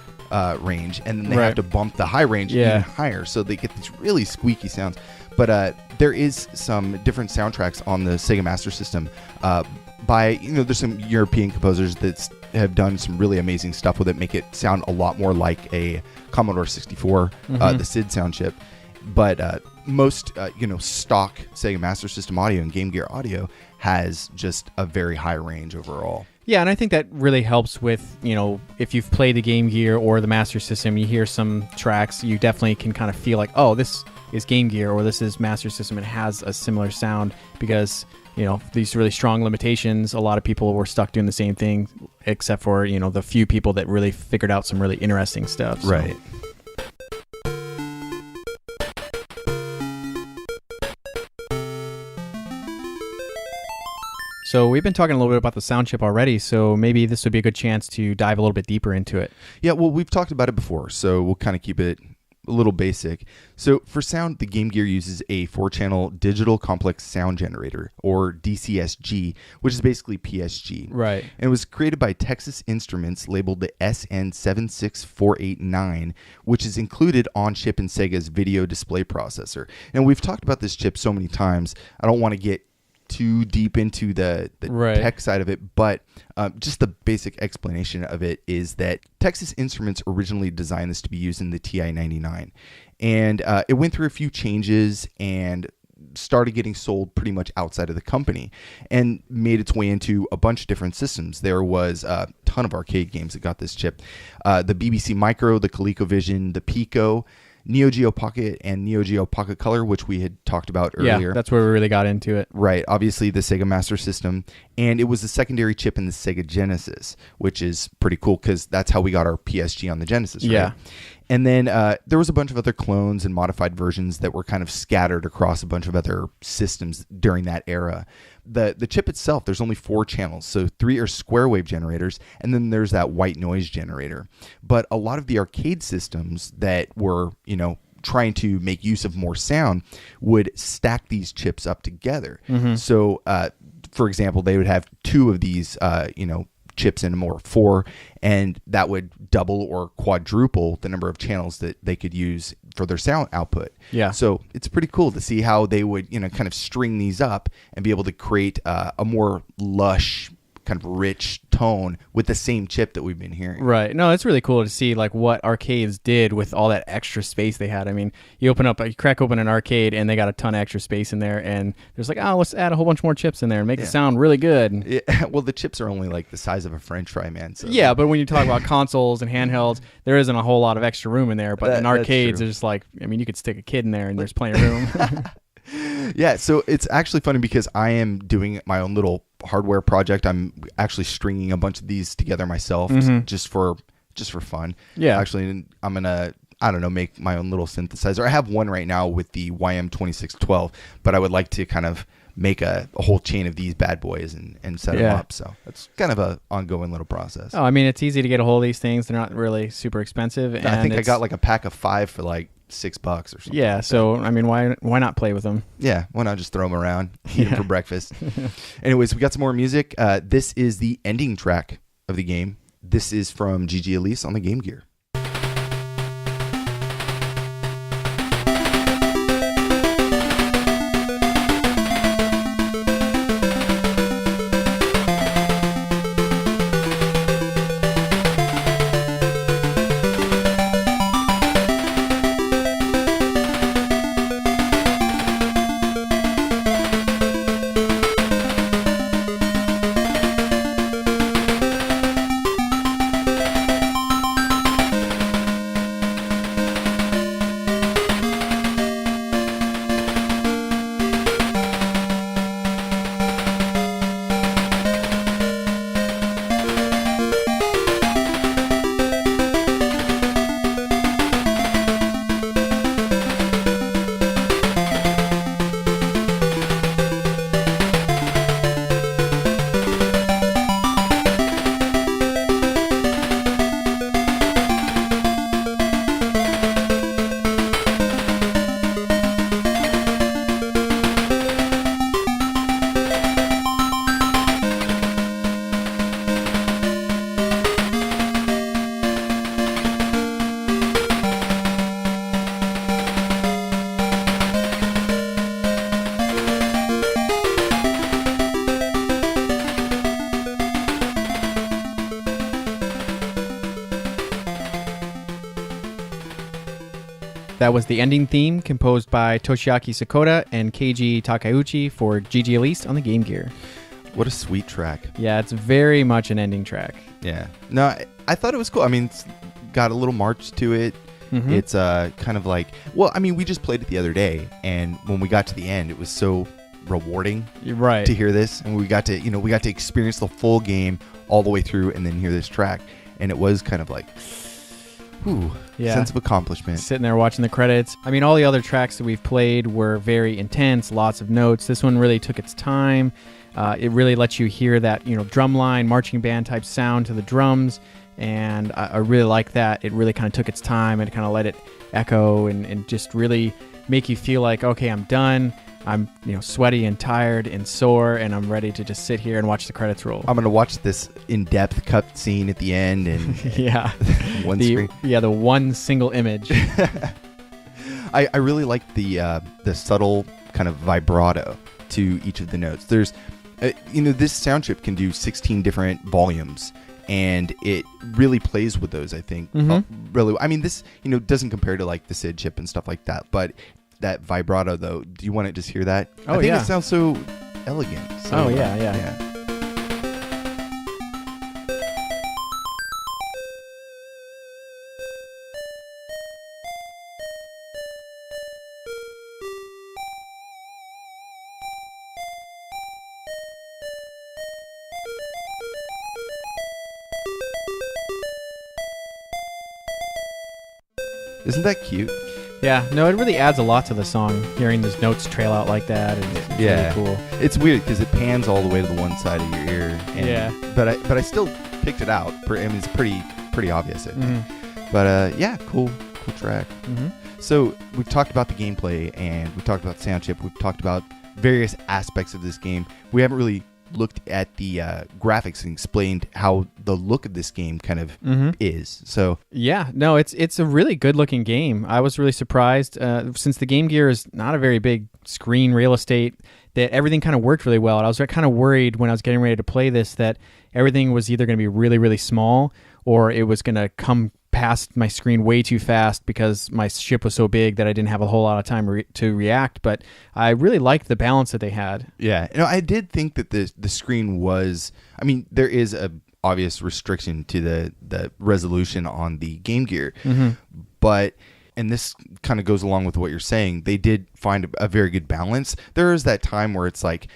range, and then they have to bump the high range even higher, so they get these really squeaky sounds. But there is some different soundtracks on the Sega Master System by, there's some European composers that have done some really amazing stuff with it, make it sound a lot more like a Commodore 64, the SID sound chip. But most, stock Sega Master System audio and Game Gear audio has just a very high range overall. Yeah, and I think that really helps with, if you've played the Game Gear or the Master System, you hear some tracks, you definitely can kind of feel like, oh, this is Game Gear or this is Master System. It has a similar sound because, these really strong limitations, a lot of people were stuck doing the same thing, except for, the few people that really figured out some really interesting stuff. So. Right. So we've been talking a little bit about the sound chip already, so maybe this would be a good chance to dive a little bit deeper into it. Yeah, well, we've talked about it before, so we'll kind of keep it a little basic. So for sound, the Game Gear uses a 4-channel digital complex sound generator, or DCSG, which is basically PSG. Right. And it was created by Texas Instruments, labeled the SN76489, which is included on chip in Sega's video display processor. And we've talked about this chip so many times, I don't want to get too deep into the tech side of it, but just the basic explanation of it is that Texas Instruments originally designed this to be used in the TI-99, and it went through a few changes and started getting sold pretty much outside of the company and made its way into a bunch of different systems. There was a ton of arcade games that got this chip. The BBC Micro, the ColecoVision, the Pico, Neo Geo Pocket, and Neo Geo Pocket Color, which we had talked about earlier. Yeah, that's where we really got into it. Right. Obviously, the Sega Master System. And it was the secondary chip in the Sega Genesis, which is pretty cool because that's how we got our PSG on the Genesis, right? Yeah. And then there was a bunch of other clones and modified versions that were kind of scattered across a bunch of other systems during that era. The chip itself, there's only 4 channels. So 3 are square wave generators, and then there's that white noise generator. But a lot of the arcade systems that were, trying to make use of more sound would stack these chips up together. So, for example, they would have 2 of these, chips in more 4, and that would double or quadruple the number of channels that they could use for their sound output. Yeah. So it's pretty cool to see how they would, kind of string these up and be able to create a more lush, kind of rich tone with the same chip that we've been hearing. Right. No, it's really cool to see like what arcades did with all that extra space they had. I mean, you crack open an arcade and they got a ton of extra space in there, and there's like, oh, let's add a whole bunch more chips in there and make it sound really good. Yeah. Well, the chips are only like the size of a French fry, man. So. Yeah, but when you talk about consoles and handhelds, there isn't a whole lot of extra room in there. But in arcades, there's just like, I mean, you could stick a kid in there and there's plenty of room. Yeah, so it's actually funny because I am doing my own little hardware project. I'm actually stringing a bunch of these together myself just for fun. Yeah. Actually, I'm gonna make my own little synthesizer. I have one right now with the YM2612, but I would like to kind of make a whole chain of these bad boys and set them up. So that's kind of a ongoing little process. Oh, I mean, it's easy to get a hold of these things. They're not really super expensive. And I think I got like a pack of 5 for like $6 or something. Yeah, so I mean, why not play with them? Yeah, why not just throw them around, eat them for breakfast? Anyways, we got some more music. This is the ending track of the game. This is from GG Aleste on the Game Gear. That was the ending theme composed by Toshiaki Sakota and Keiji Takeuchi for GG Aleste on the Game Gear. What a sweet track. Yeah, it's very much an ending track. Yeah. No, I thought it was cool. I mean, it's got a little march to it. Mm-hmm. It's kind of like, well, I mean, we just played it the other day, and when we got to the end, it was so rewarding to hear this, and we got to experience the full game all the way through and then hear this track, and it was kind of like, ooh, sense of accomplishment. Sitting there watching the credits. I mean, all the other tracks that we've played were very intense, lots of notes. This one really took its time. It really lets you hear that, drumline, marching band type sound to the drums, and I really like that. It really kind of took its time and kind of let it echo and just really make you feel like, okay, I'm done. I'm sweaty and tired and sore, and I'm ready to just sit here and watch the credits roll. I'm gonna watch this in-depth cut scene at the end, and screen. Yeah, the one single image. I really like the subtle kind of vibrato to each of the notes. There's, this sound chip can do 16 different volumes, and it really plays with those. I think really. I mean, this doesn't compare to like the SID chip and stuff like that, but that vibrato though, do you want to just hear that? I think it sounds so elegant. So, yeah. Isn't that cute? Yeah, no, it really adds a lot to the song, hearing those notes trail out like that, and it's really cool. It's weird because it pans all the way to the one side of your ear. And, but I still picked it out. I mean, it's pretty obvious, I think. But cool track. So we've talked about the gameplay, and we've talked about the sound chip. We've talked about various aspects of this game. We haven't really looked at the graphics and explained how the look of this game kind of is. So yeah, no, it's a really good looking game. I was really surprised since the Game Gear is not a very big screen real estate, that everything kind of worked really well. And I was kind of worried when I was getting ready to play this that everything was either going to be really, really small, or it was going to come past my screen way too fast because my ship was so big that I didn't have a whole lot of time to react. But I really liked the balance that they had. Yeah, I did think that the screen was, I mean, there is a obvious restriction to the resolution on the Game Gear, but, and this kind of goes along with what you're saying, they did find a very good balance. There is that time where it's like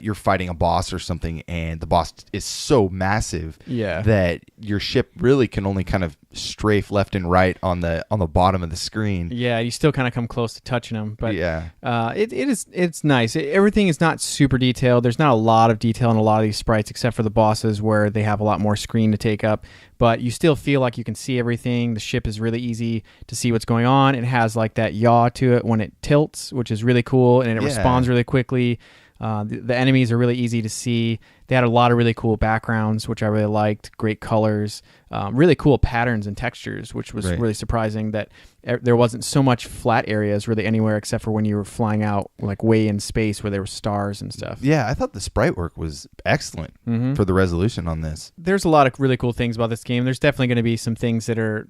you're fighting a boss or something, and the boss is so massive that your ship really can only kind of strafe left and right on the bottom of the screen. Yeah, you still kind of come close to touching them, but yeah, it's nice. Everything is not super detailed. There's not a lot of detail in a lot of these sprites, except for the bosses where they have a lot more screen to take up. But you still feel like you can see everything. The ship is really easy to see what's going on. It has like that yaw to it when it tilts, which is really cool, and it responds really quickly. The enemies are really easy to see. They had a lot of really cool backgrounds, which I really liked. Great colors, really cool patterns and textures, which was really surprising that there wasn't so much flat areas really anywhere except for when you were flying out like way in space where there were stars and stuff. Yeah, I thought the sprite work was excellent for the resolution on this. There's a lot of really cool things about this game. There's definitely going to be some things that are,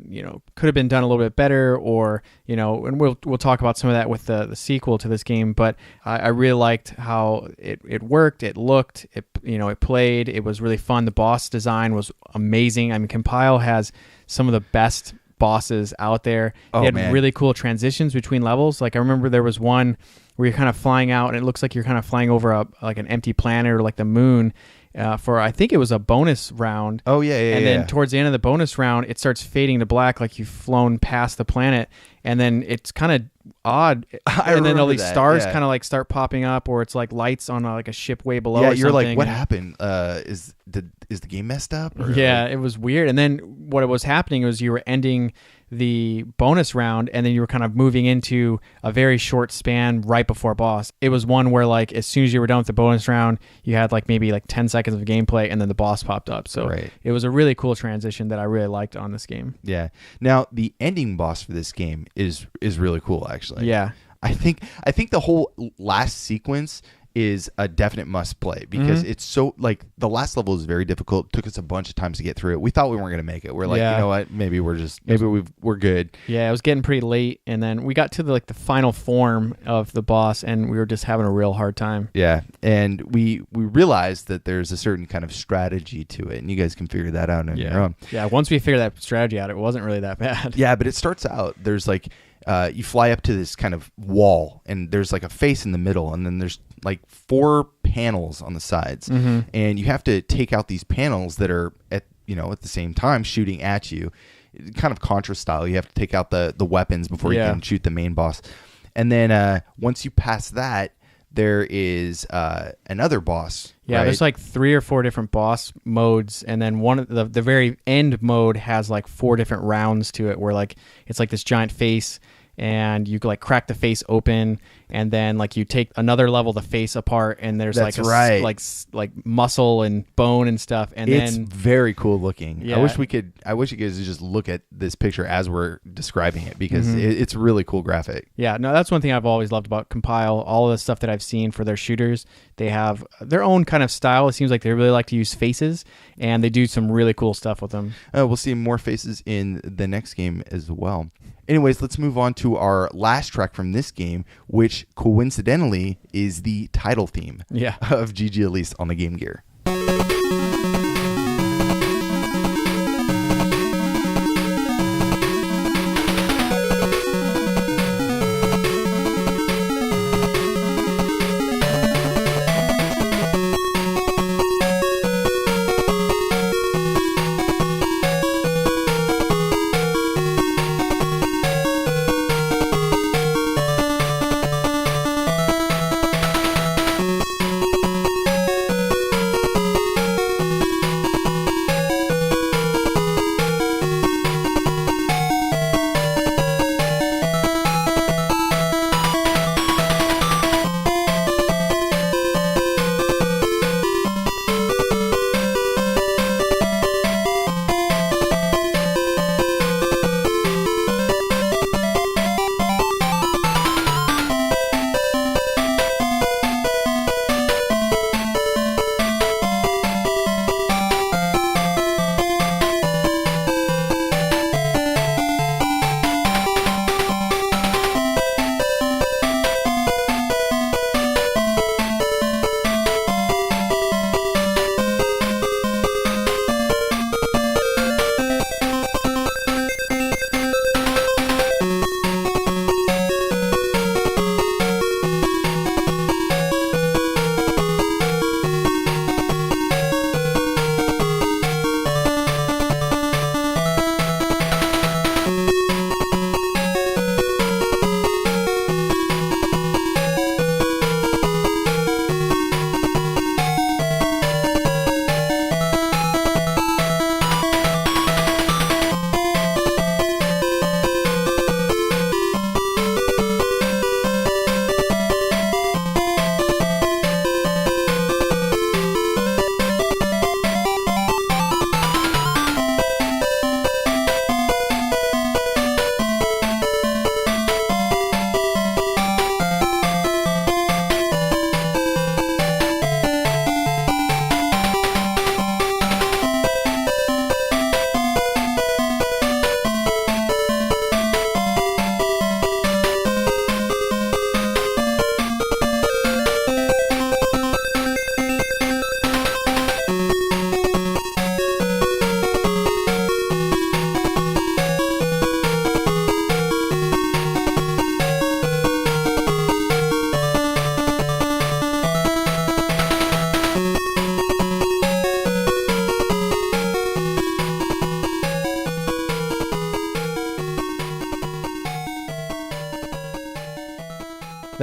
could have been done a little bit better, or, and we'll talk about some of that with the sequel to this game. But I really liked how it worked, it looked, it played. It was really fun. The boss design was amazing. I mean, Compile has some of the best bosses out there. They had really cool transitions between levels. Like I remember there was one where you're kind of flying out, and it looks like you're kind of flying over like an empty planet or like the moon. For I think it was a bonus round. Oh yeah. And then towards the end of the bonus round, it starts fading to black, like you've flown past the planet, and then it's kind of odd. And then all these stars kind of like start popping up, or it's like lights on like a ship way below. Yeah, or you're something. Like, what happened? Is the game messed up? Or it was weird. And then what was happening was you were ending the bonus round, and then you were kind of moving into a very short span right before boss. It was one where like as soon as you were done with the bonus round, you had like maybe like 10 seconds of gameplay, and then the boss popped up. So it was a really cool transition that I really liked on this game. Yeah. Now the ending boss for this game is really cool, actually. Yeah. I think the whole last sequence is a definite must play, because it's so, like, the last level is very difficult. It took us a bunch of times to get through it. We thought we weren't going to make it. We're like, you know what? Maybe we're good. Yeah, it was getting pretty late, and then we got to the final form of the boss, and we were just having a real hard time. Yeah, and we realized that there's a certain kind of strategy to it, and you guys can figure that out on your own. Yeah, once we figured that strategy out, it wasn't really that bad. Yeah, but it starts out, there's like, you fly up to this kind of wall, and there's like a face in the middle, and then there's like 4 panels on the sides, and you have to take out these panels that are at the same time shooting at you, kind of Contra style. You have to take out the weapons before you can shoot the main boss, and then once you pass that, there is another boss. Yeah, right? There's like 3 or 4 different boss modes, and then one of the very end mode has like 4 different rounds to it, where like it's like this giant face, and you like crack the face open, and then like you take another level the face apart, and there's like muscle and bone and stuff, and it's then very cool looking. Yeah. I wish you guys could just look at this picture as we're describing it, because it's really cool graphic. Yeah, no, that's one thing I've always loved about Compile. All of the stuff that I've seen for their shooters, they have their own kind of style. It seems like they really like to use faces, and they do some really cool stuff with them. We'll see more faces in the next game as well. Anyways, let's move on to our last track from this game, which coincidentally is the title theme of GG Aleste on the Game Gear.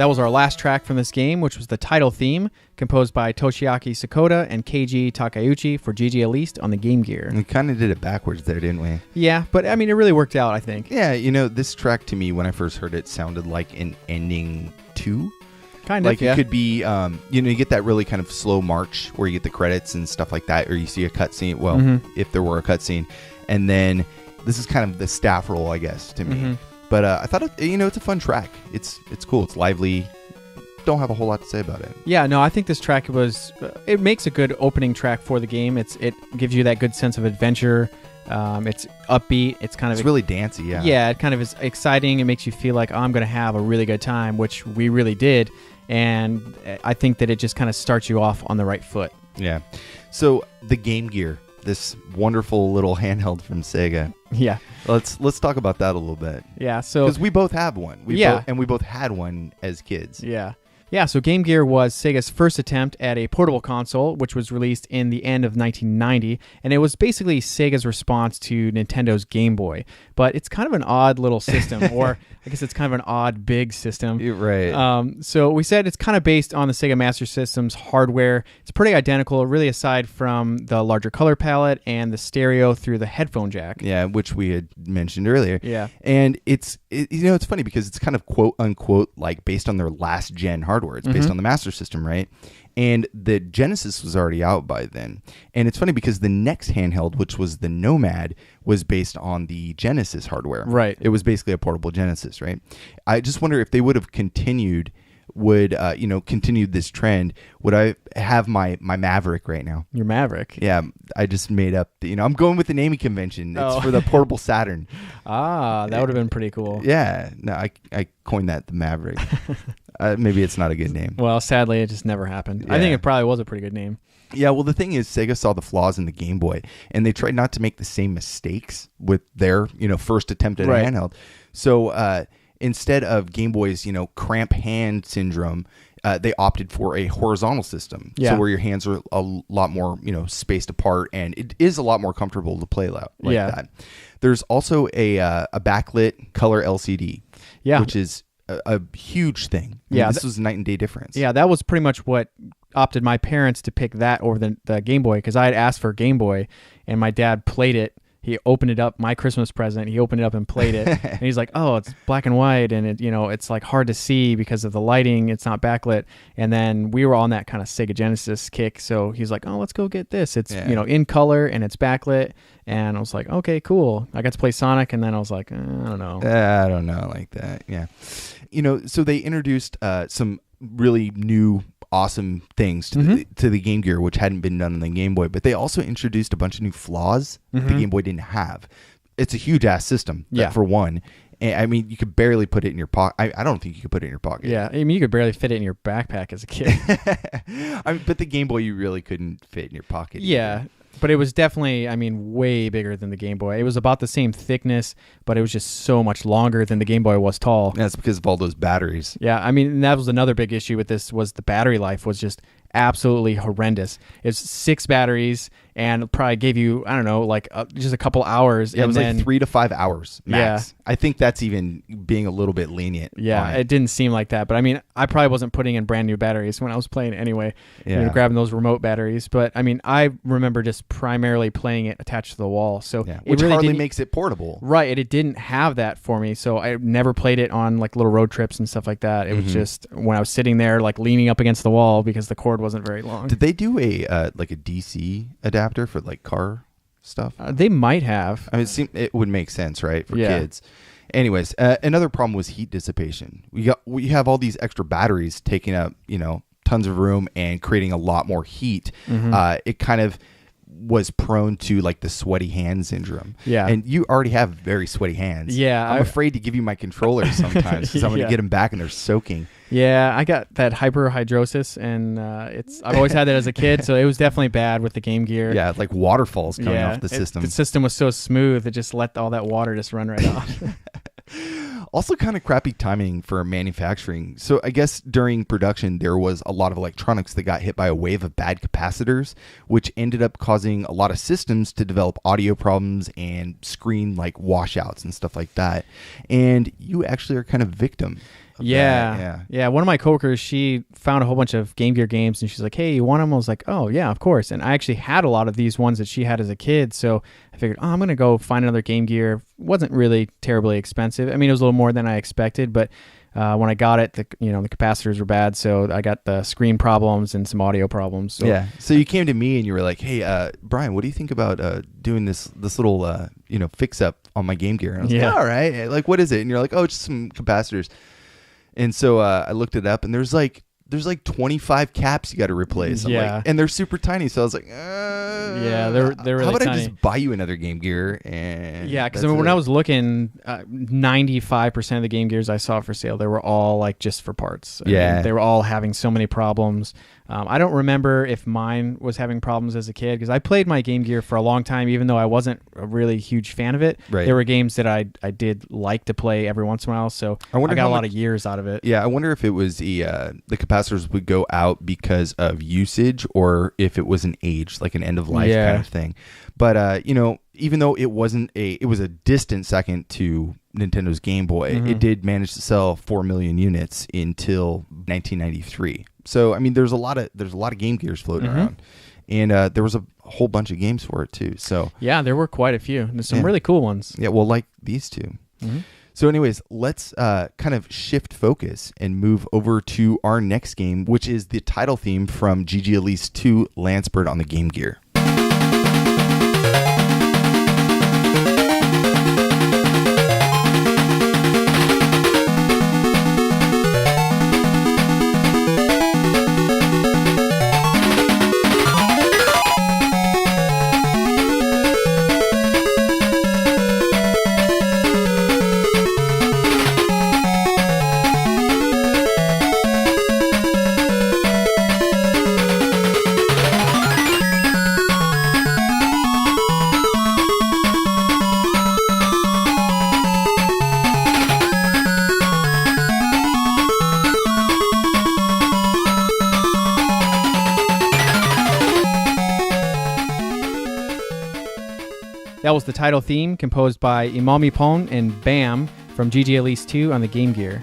that was our last track from this game, which was the title theme, composed by Toshiaki Sakota and Keiji Takeuchi for GG Aleste on the Game Gear. We kind of did it backwards there, didn't we? Yeah, but I mean, it really worked out, I think. Yeah, this track to me, when I first heard it, sounded like an ending to. Kind of, like it could be, you get that really kind of slow march where you get the credits and stuff like that, or you see a cutscene. Well, if there were a cutscene, and then this is kind of the staff roll, I guess, to me. But I thought, it's a fun track. It's cool. It's lively. Don't have a whole lot to say about it. Yeah, no, I think this track it makes a good opening track for the game. It gives you that good sense of adventure. It's upbeat. It's really dancey. Yeah. Yeah, it kind of is exciting. It makes you feel like, I'm going to have a really good time, which we really did. And I think that it just kind of starts you off on the right foot. Yeah. So the Game Gear, this wonderful little handheld from Sega. Yeah. Let's talk about that a little bit. Yeah. So because we both have one. We both had one as kids. Yeah. Yeah, so Game Gear was Sega's first attempt at a portable console, which was released in the end of 1990, and it was basically Sega's response to Nintendo's Game Boy. But it's kind of an odd little system, or I guess it's kind of an odd big system. You're right. So we said it's kind of based on the Sega Master System's hardware. It's pretty identical, really, aside from the larger color palette and the stereo through the headphone jack. Yeah, which we had mentioned earlier. Yeah. And it's funny because it's kind of quote unquote like based on their last gen hardware. It's based on the Master System, right? And the Genesis was already out by then. And it's funny because the next handheld, which was the Nomad, was based on the Genesis hardware. Right. It was basically a portable Genesis, right? I just wonder if they would have continued this trend, would I have my Maverick right now? Your Maverick? Yeah, I just made up, I'm going with the naming convention. It's for the portable Saturn. That would have been pretty cool. Yeah, no, I coined that the Maverick. Maybe it's not a good name. Well, sadly, it just never happened. Yeah. I think it probably was a pretty good name. Yeah, well, the thing is, Sega saw the flaws in the Game Boy, and they tried not to make the same mistakes with their, first attempt at a handheld. So instead of Game Boy's, cramp hand syndrome, they opted for a horizontal system. Yeah. So where your hands are a lot more, spaced apart, and it is a lot more comfortable to play like that. There's also a backlit color LCD, which is a huge thing. This was a night and day difference. Yeah, that was pretty much what opted my parents to pick that over the Game Boy, because I had asked for a Game Boy, and my dad played it. He opened it up, my Christmas present. He opened it up and played it, and he's like, "Oh, it's black and white, and it's like hard to see because of the lighting. It's not backlit." And then we were on that kind of Sega Genesis kick, so he's like, "Oh, let's go get this. It's in color and it's backlit." And I was like, "Okay, cool." I got to play Sonic, and then I was like, "I don't know." I don't know like that. Yeah, so they introduced some really new, awesome things to the Game Gear, which hadn't been done on the Game Boy, but they also introduced a bunch of new flaws that the Game Boy didn't have. It's a huge ass system, for one. And, I mean, you could barely put it in your pocket. I don't think you could put it in your pocket. Yeah, I mean, you could barely fit it in your backpack as a kid. But the Game Boy, you really couldn't fit in your pocket. Yeah. Either. But it was definitely, way bigger than the Game Boy. It was about the same thickness, but it was just so much longer than the Game Boy was tall. That's because of all those batteries. Yeah, I mean, that was another big issue with this, was the battery life was just absolutely horrendous. It's 6 batteries, and it probably gave you, I don't know, like just a couple hours. Yeah, it was like 3 to 5 hours max. Yeah. I think that's even being a little bit lenient. Yeah, it didn't seem like that. But I mean, I probably wasn't putting in brand new batteries when I was playing anyway. Yeah. Grabbing those remote batteries. But I mean, I remember just primarily playing it attached to the wall. So which really hardly makes it portable. Right. It didn't have that for me. So I never played it on like little road trips and stuff like that. It was just when I was sitting there like leaning up against the wall because the cord wasn't very long. Did they do a DC adapter for like car stuff? They might have. I mean, it would make sense, right, for kids. Anyways, another problem was heat dissipation. We have all these extra batteries taking up, tons of room and creating a lot more heat. It kind of was prone to like the sweaty hand syndrome. Yeah. And you already have very sweaty hands. Yeah. I'm afraid to give you my controllers sometimes because I'm going to get them back and they're soaking. Yeah, I got that hyperhidrosis, and I've always had that as a kid, so it was definitely bad with the Game Gear. Yeah, like waterfalls coming off the system. The system was so smooth, it just let all that water just run right off. Also kind of crappy timing for manufacturing. So I guess during production, there was a lot of electronics that got hit by a wave of bad capacitors, which ended up causing a lot of systems to develop audio problems and screen like washouts and stuff like that. And you actually are kind of victim Yeah. One of my coworkers, she found a whole bunch of Game Gear games, and she's like, "Hey, you want them?" I was like, "Oh yeah, of course." And I actually had a lot of these ones that she had as a kid, so I figured, I'm gonna go find another Game Gear. It wasn't really terribly expensive. I mean, it was a little more than I expected, but when I got it, the capacitors were bad, so I got the screen problems and some audio problems. So. Yeah. So you came to me and you were like, "Hey, Brian, what do you think about doing this little fix up on my Game Gear?" And I was like, "All right. Like, what is it?" And you're like, "Oh, it's just some capacitors." And so I looked it up, and there's like 25 caps you got to replace. And they're super tiny. So I was like, they're really how about tiny. I just buy you another Game Gear? And because when I was looking, 95% of the Game Gears I saw for sale, they were all like just for parts. I mean, they were all having so many problems. I don't remember if mine was having problems as a kid, because I played my Game Gear for a long time, even though I wasn't a really huge fan of it. Right. There were games that I did like to play every once in a while, so I got a lot of years out of it. Yeah, I wonder if it was the capacitors would go out because of usage, or if it was an age, like an end of life kind of thing. But even though it was a distant second to Nintendo's Game Boy, it did manage to sell 4 million units until 1993. So I mean, there's a lot of Game Gears floating around, and there was a whole bunch of games for it too. So yeah, there were quite a few. There's some really cool ones. Yeah, well, like these two. So anyways, let's kind of shift focus and move over to our next game, which is the title theme from GG Aleste II, Lancebird on the Game Gear. That was the title theme, composed by Imami Pon and Bam from GG Aleste II on the Game Gear.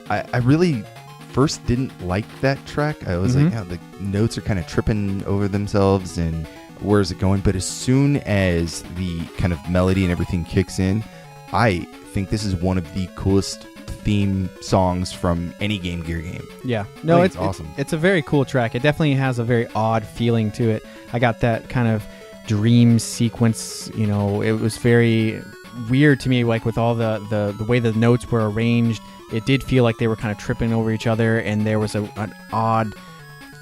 I really first didn't like that track. I was like, the notes are kind of tripping over themselves, and where is it going? But as soon as the kind of melody and everything kicks in, I think this is one of the coolest theme songs from any Game Gear game. Yeah. No, it's awesome. It's a very cool track. It definitely has a very odd feeling to it. I got that kind of dream sequence, it was very weird to me, like with all the way the notes were arranged. It did feel like they were kind of tripping over each other, and there was an odd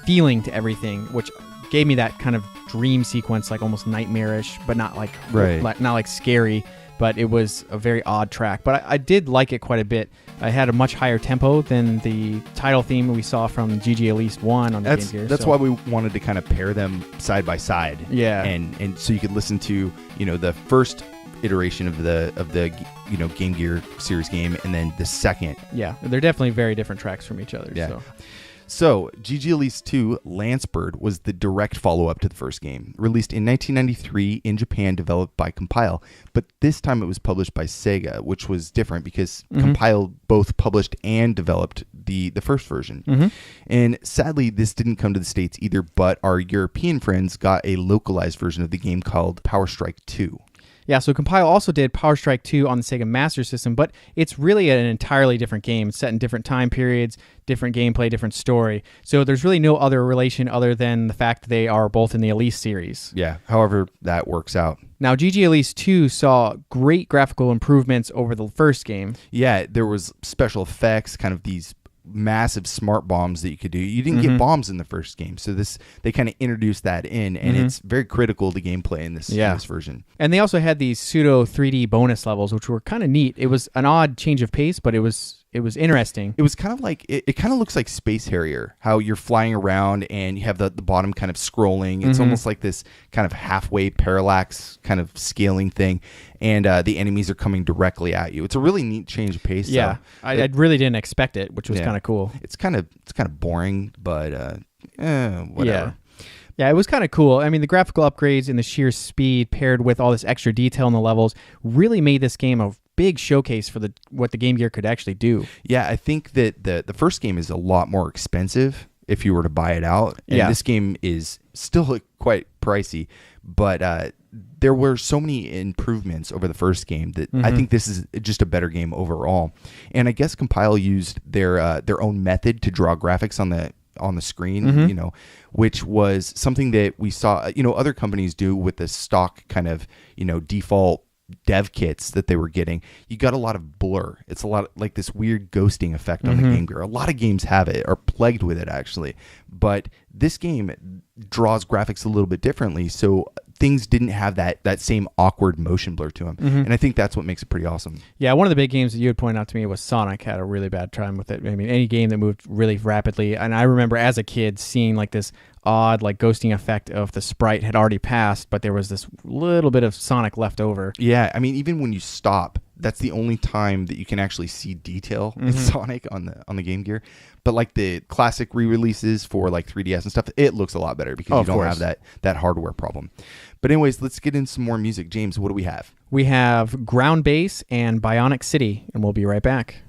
feeling to everything, which gave me that kind of dream sequence, like almost nightmarish, but not like not like scary. But it was a very odd track. But I did like it quite a bit. I had a much higher tempo than the title theme we saw from GG Aleste 1 on the Game Gear. That's why we wanted to kind of pair them side by side. Yeah. And so you could listen to, the first iteration of the Game Gear series game, and then the second. Yeah, they're definitely very different tracks from each other. Yeah. So, GG Aleste II, Lancebird was the direct follow-up to the first game, released in 1993 in Japan, developed by Compile, but this time it was published by Sega, which was different because Compile both published and developed the first version. And sadly, this didn't come to the States either, but our European friends got a localized version of the game called Power Strike 2. Yeah, so Compile also did Power Strike 2 on the Sega Master System, but it's really an entirely different game. It's set in different time periods, different gameplay, different story. So there's really no other relation other than the fact that they are both in the Aleste series. Yeah, however that works out. Now, GG Aleste 2 saw great graphical improvements over the first game. Yeah, there was special effects, kind of these massive smart bombs that you could do. You didn't get bombs in the first game, so they kind of introduced that in, and it's very critical to gameplay in this version. And they also had these pseudo 3D bonus levels, which were kind of neat. It was an odd change of pace, but it was interesting. It was kind of like it kind of looks like Space Harrier, how you're flying around and you have the bottom kind of scrolling. It's almost like this kind of halfway parallax kind of scaling thing, and the enemies are coming directly at you. It's a really neat change of pace. Yeah, I really didn't expect it, which was kind of cool. It's kind of boring, but whatever. Yeah, it was kind of cool. I mean, the graphical upgrades and the sheer speed paired with all this extra detail in the levels really made this game a big showcase for what the Game Gear could actually do. Yeah, I think that the first game is a lot more expensive if you were to buy it out. And this game is still quite pricey, but there were so many improvements over the first game that I think this is just a better game overall. And I guess Compile used their own method to draw graphics on the screen, you know, which was something that we saw, you know, other companies do with the stock kind of, you know, default dev kits that they were getting. You got a lot of blur. It's a lot like this weird ghosting effect on the Game Gear. A lot of games have it, are plagued with it actually. But this game draws graphics a little bit differently, so things didn't have that same awkward motion blur to them. And I think that's what makes it pretty awesome. Yeah, one of the big games that you had pointed out to me was Sonic had a really bad time with it. I mean, any game that moved really rapidly. And I remember as a kid seeing like this odd like ghosting effect of the sprite had already passed, but there was this little bit of Sonic left over. Yeah, I mean, even when you stop, that's the only time that you can actually see detail in Sonic on the Game Gear. But like the classic re-releases for like 3DS and stuff, it looks a lot better because you don't have that hardware problem. But anyways, let's get into some more music. James, what do we have? We have Ground Bass and Bionic City, and we'll be right back.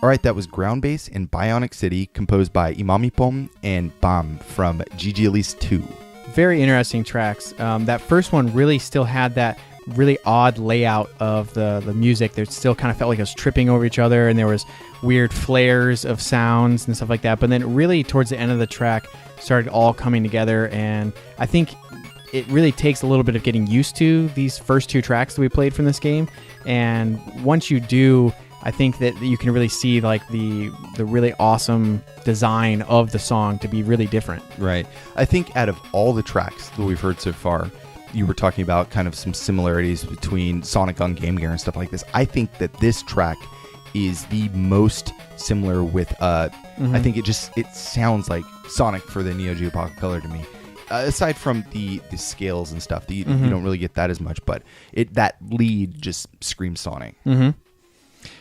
All right, that was Ground Bass and Bionic City, composed by Imamipom and Bam from GG Aleste II. Very interesting tracks. That first one really still had that really odd layout of the music. There still kind of felt like it was tripping over each other, and there was weird flares of sounds and stuff like that. But then really towards the end of the track started all coming together, and I think it really takes a little bit of getting used to these first two tracks that we played from this game. And once you do, I think that you can really see like the really awesome design of the song to be really different. Right. I think out of all the tracks that we've heard so far, you were talking about kind of some similarities between Sonic on Game Gear and stuff like this. I think that this track is the most similar with, I think it sounds like Sonic for the Neo Geo Pocket Color to me. Aside from the scales and stuff, you don't really get that as much, but that lead just screams Sonic.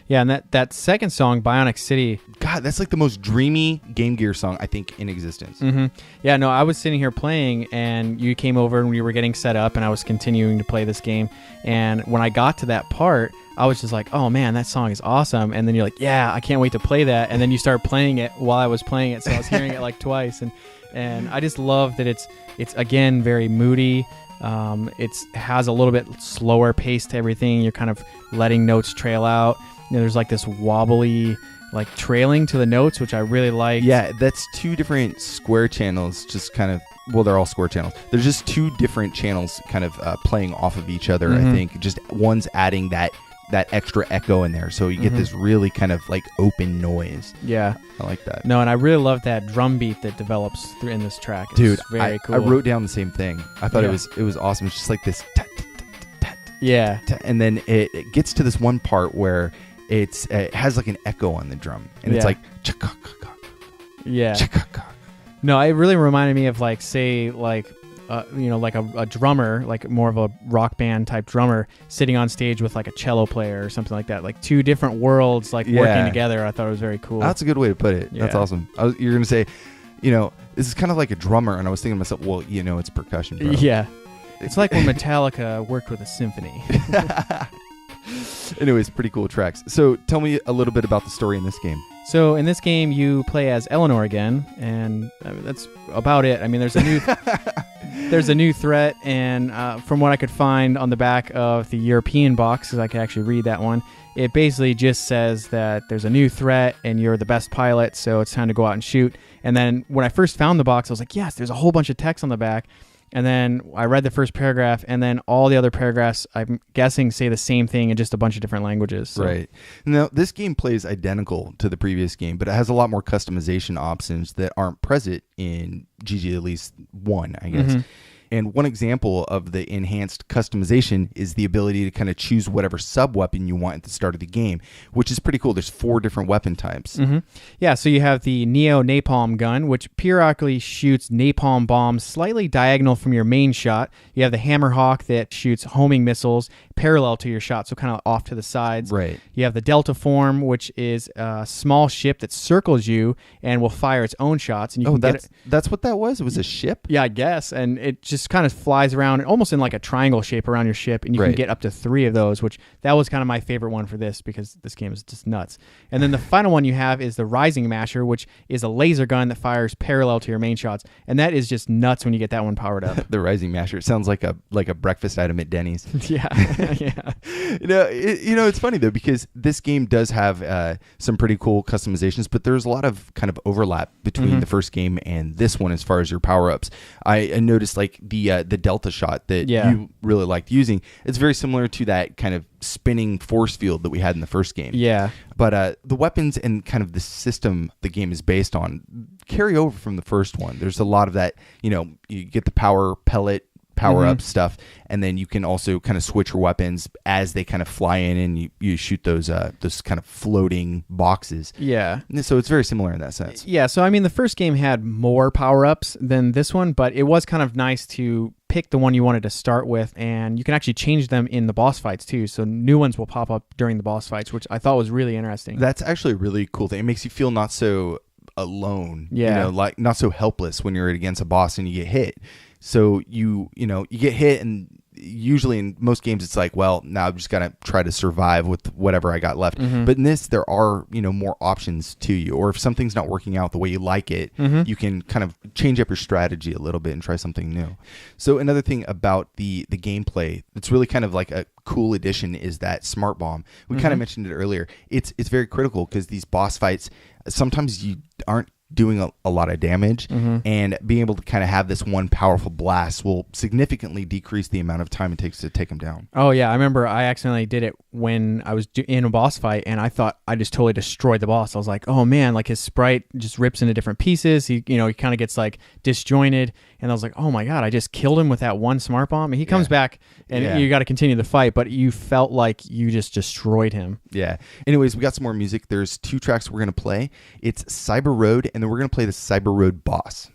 Yeah, and that second song, Bionic City. God, that's like the most dreamy Game Gear song, I think, in existence. Yeah, no, I was sitting here playing, and you came over, and we were getting set up, and I was continuing to play this game. And when I got to that part, I was just like, oh, man, that song is awesome. And then you're like, yeah, I can't wait to play that. And then you start playing it while I was playing it, so I was hearing it like twice. And I just love that it's again, very moody, It has a little bit slower pace to everything. You're kind of letting notes trail out. There's like this wobbly like trailing to the notes, which I really like. Yeah, that's two different square channels, just kind of, well, they're all square channels. There's just two different channels kind of playing off of each other, I think. Just one's adding that extra echo in there, so you get this really kind of like open noise. Yeah. I like that. No, and I really love that drum beat that develops in this track. Dude, it's very cool. I wrote down the same thing. I thought it was awesome. It's just like this yeah. And then it gets to this one part where it has like an echo on the drum, and it's like yeah. No, it really reminded me of like, say, like like a drummer, like more of a rock band type drummer sitting on stage with like a cello player or something like that. Like two different worlds like working together. I thought it was very cool. That's a good way to put it. Yeah. That's awesome. You're going to say, this is kind of like a drummer, and I was thinking to myself, well, it's percussion, bro. Yeah. It's like when Metallica worked with a symphony. Anyways, pretty cool tracks. So tell me a little bit about the story in this game. So in this game, you play as Eleanor again, and that's about it. I mean, there's a new threat, and from what I could find on the back of the European box, because I could actually read that one, it basically just says that there's a new threat, and you're the best pilot, so it's time to go out and shoot. And then when I first found the box, I was like, yes, there's a whole bunch of text on the back. And then I read the first paragraph, and then all the other paragraphs, I'm guessing, say the same thing in just a bunch of different languages. So. Right. Now, this game plays identical to the previous game, but it has a lot more customization options that aren't present in GG Aleste 1, I guess. And one example of the enhanced customization is the ability to kind of choose whatever sub-weapon you want at the start of the game, which is pretty cool. There's 4 different weapon types. Yeah, so you have the Neo Napalm gun, which periodically shoots napalm bombs slightly diagonal from your main shot. You have the Hammerhawk that shoots homing missiles parallel to your shot, so kind of off to the sides. Right. You have the Delta Form, which is a small ship that circles you and will fire its own shots. And you can that's what that was? It was a ship? Yeah, I guess. And it just kind of flies around almost in like a triangle shape around your ship, and you can get up to 3 of those, which that was kind of my favorite one for this because this game is just nuts. And then the final one you have is the Rising Masher, which is a laser gun that fires parallel to your main shots, and that is just nuts when you get that one powered up. The Rising Masher. It sounds like a breakfast item at Denny's. Yeah. Yeah. It's funny though, because this game does have some pretty cool customizations, but there's a lot of kind of overlap between the first game and this one as far as your power-ups. I noticed like the Delta shot that you really liked using. It's very similar to that kind of spinning force field that we had in the first game. Yeah. But the weapons and kind of the system the game is based on carry over from the first one. There's a lot of that, you get the power pellet power-up stuff, and then you can also kind of switch your weapons as they kind of fly in, and you shoot those kind of floating boxes. Yeah. So it's very similar in that sense. Yeah, so I mean, the first game had more power-ups than this one, but it was kind of nice to pick the one you wanted to start with, and you can actually change them in the boss fights too, so new ones will pop up during the boss fights, which I thought was really interesting. That's actually a really cool thing. It makes you feel not so alone, like not so helpless when you're against a boss and you get hit. So you get hit, and usually in most games it's like, well, now I've just got to try to survive with whatever I got left. But in this, there are more options to you, or if something's not working out the way you like it, you can kind of change up your strategy a little bit and try something new. So another thing about the gameplay that's really kind of like a cool addition is that smart bomb. We kind of mentioned it earlier. It's very critical because these boss fights, sometimes you aren't doing a lot of damage, and being able to kind of have this one powerful blast will significantly decrease the amount of time it takes to take them down. Oh yeah, I remember I accidentally did it when I was in a boss fight, and I thought I just totally destroyed the boss. I was like, oh man, like his sprite just rips into different pieces. He kind of gets like disjointed, and I was like, oh my god, I just killed him with that one smart bomb. And he comes back, and you got to continue the fight, but you felt like you just destroyed him. Yeah. Anyways, we got some more music. There's 2 tracks we're going to play. It's Cyber Road, and then we're going to play the Cyber Road boss.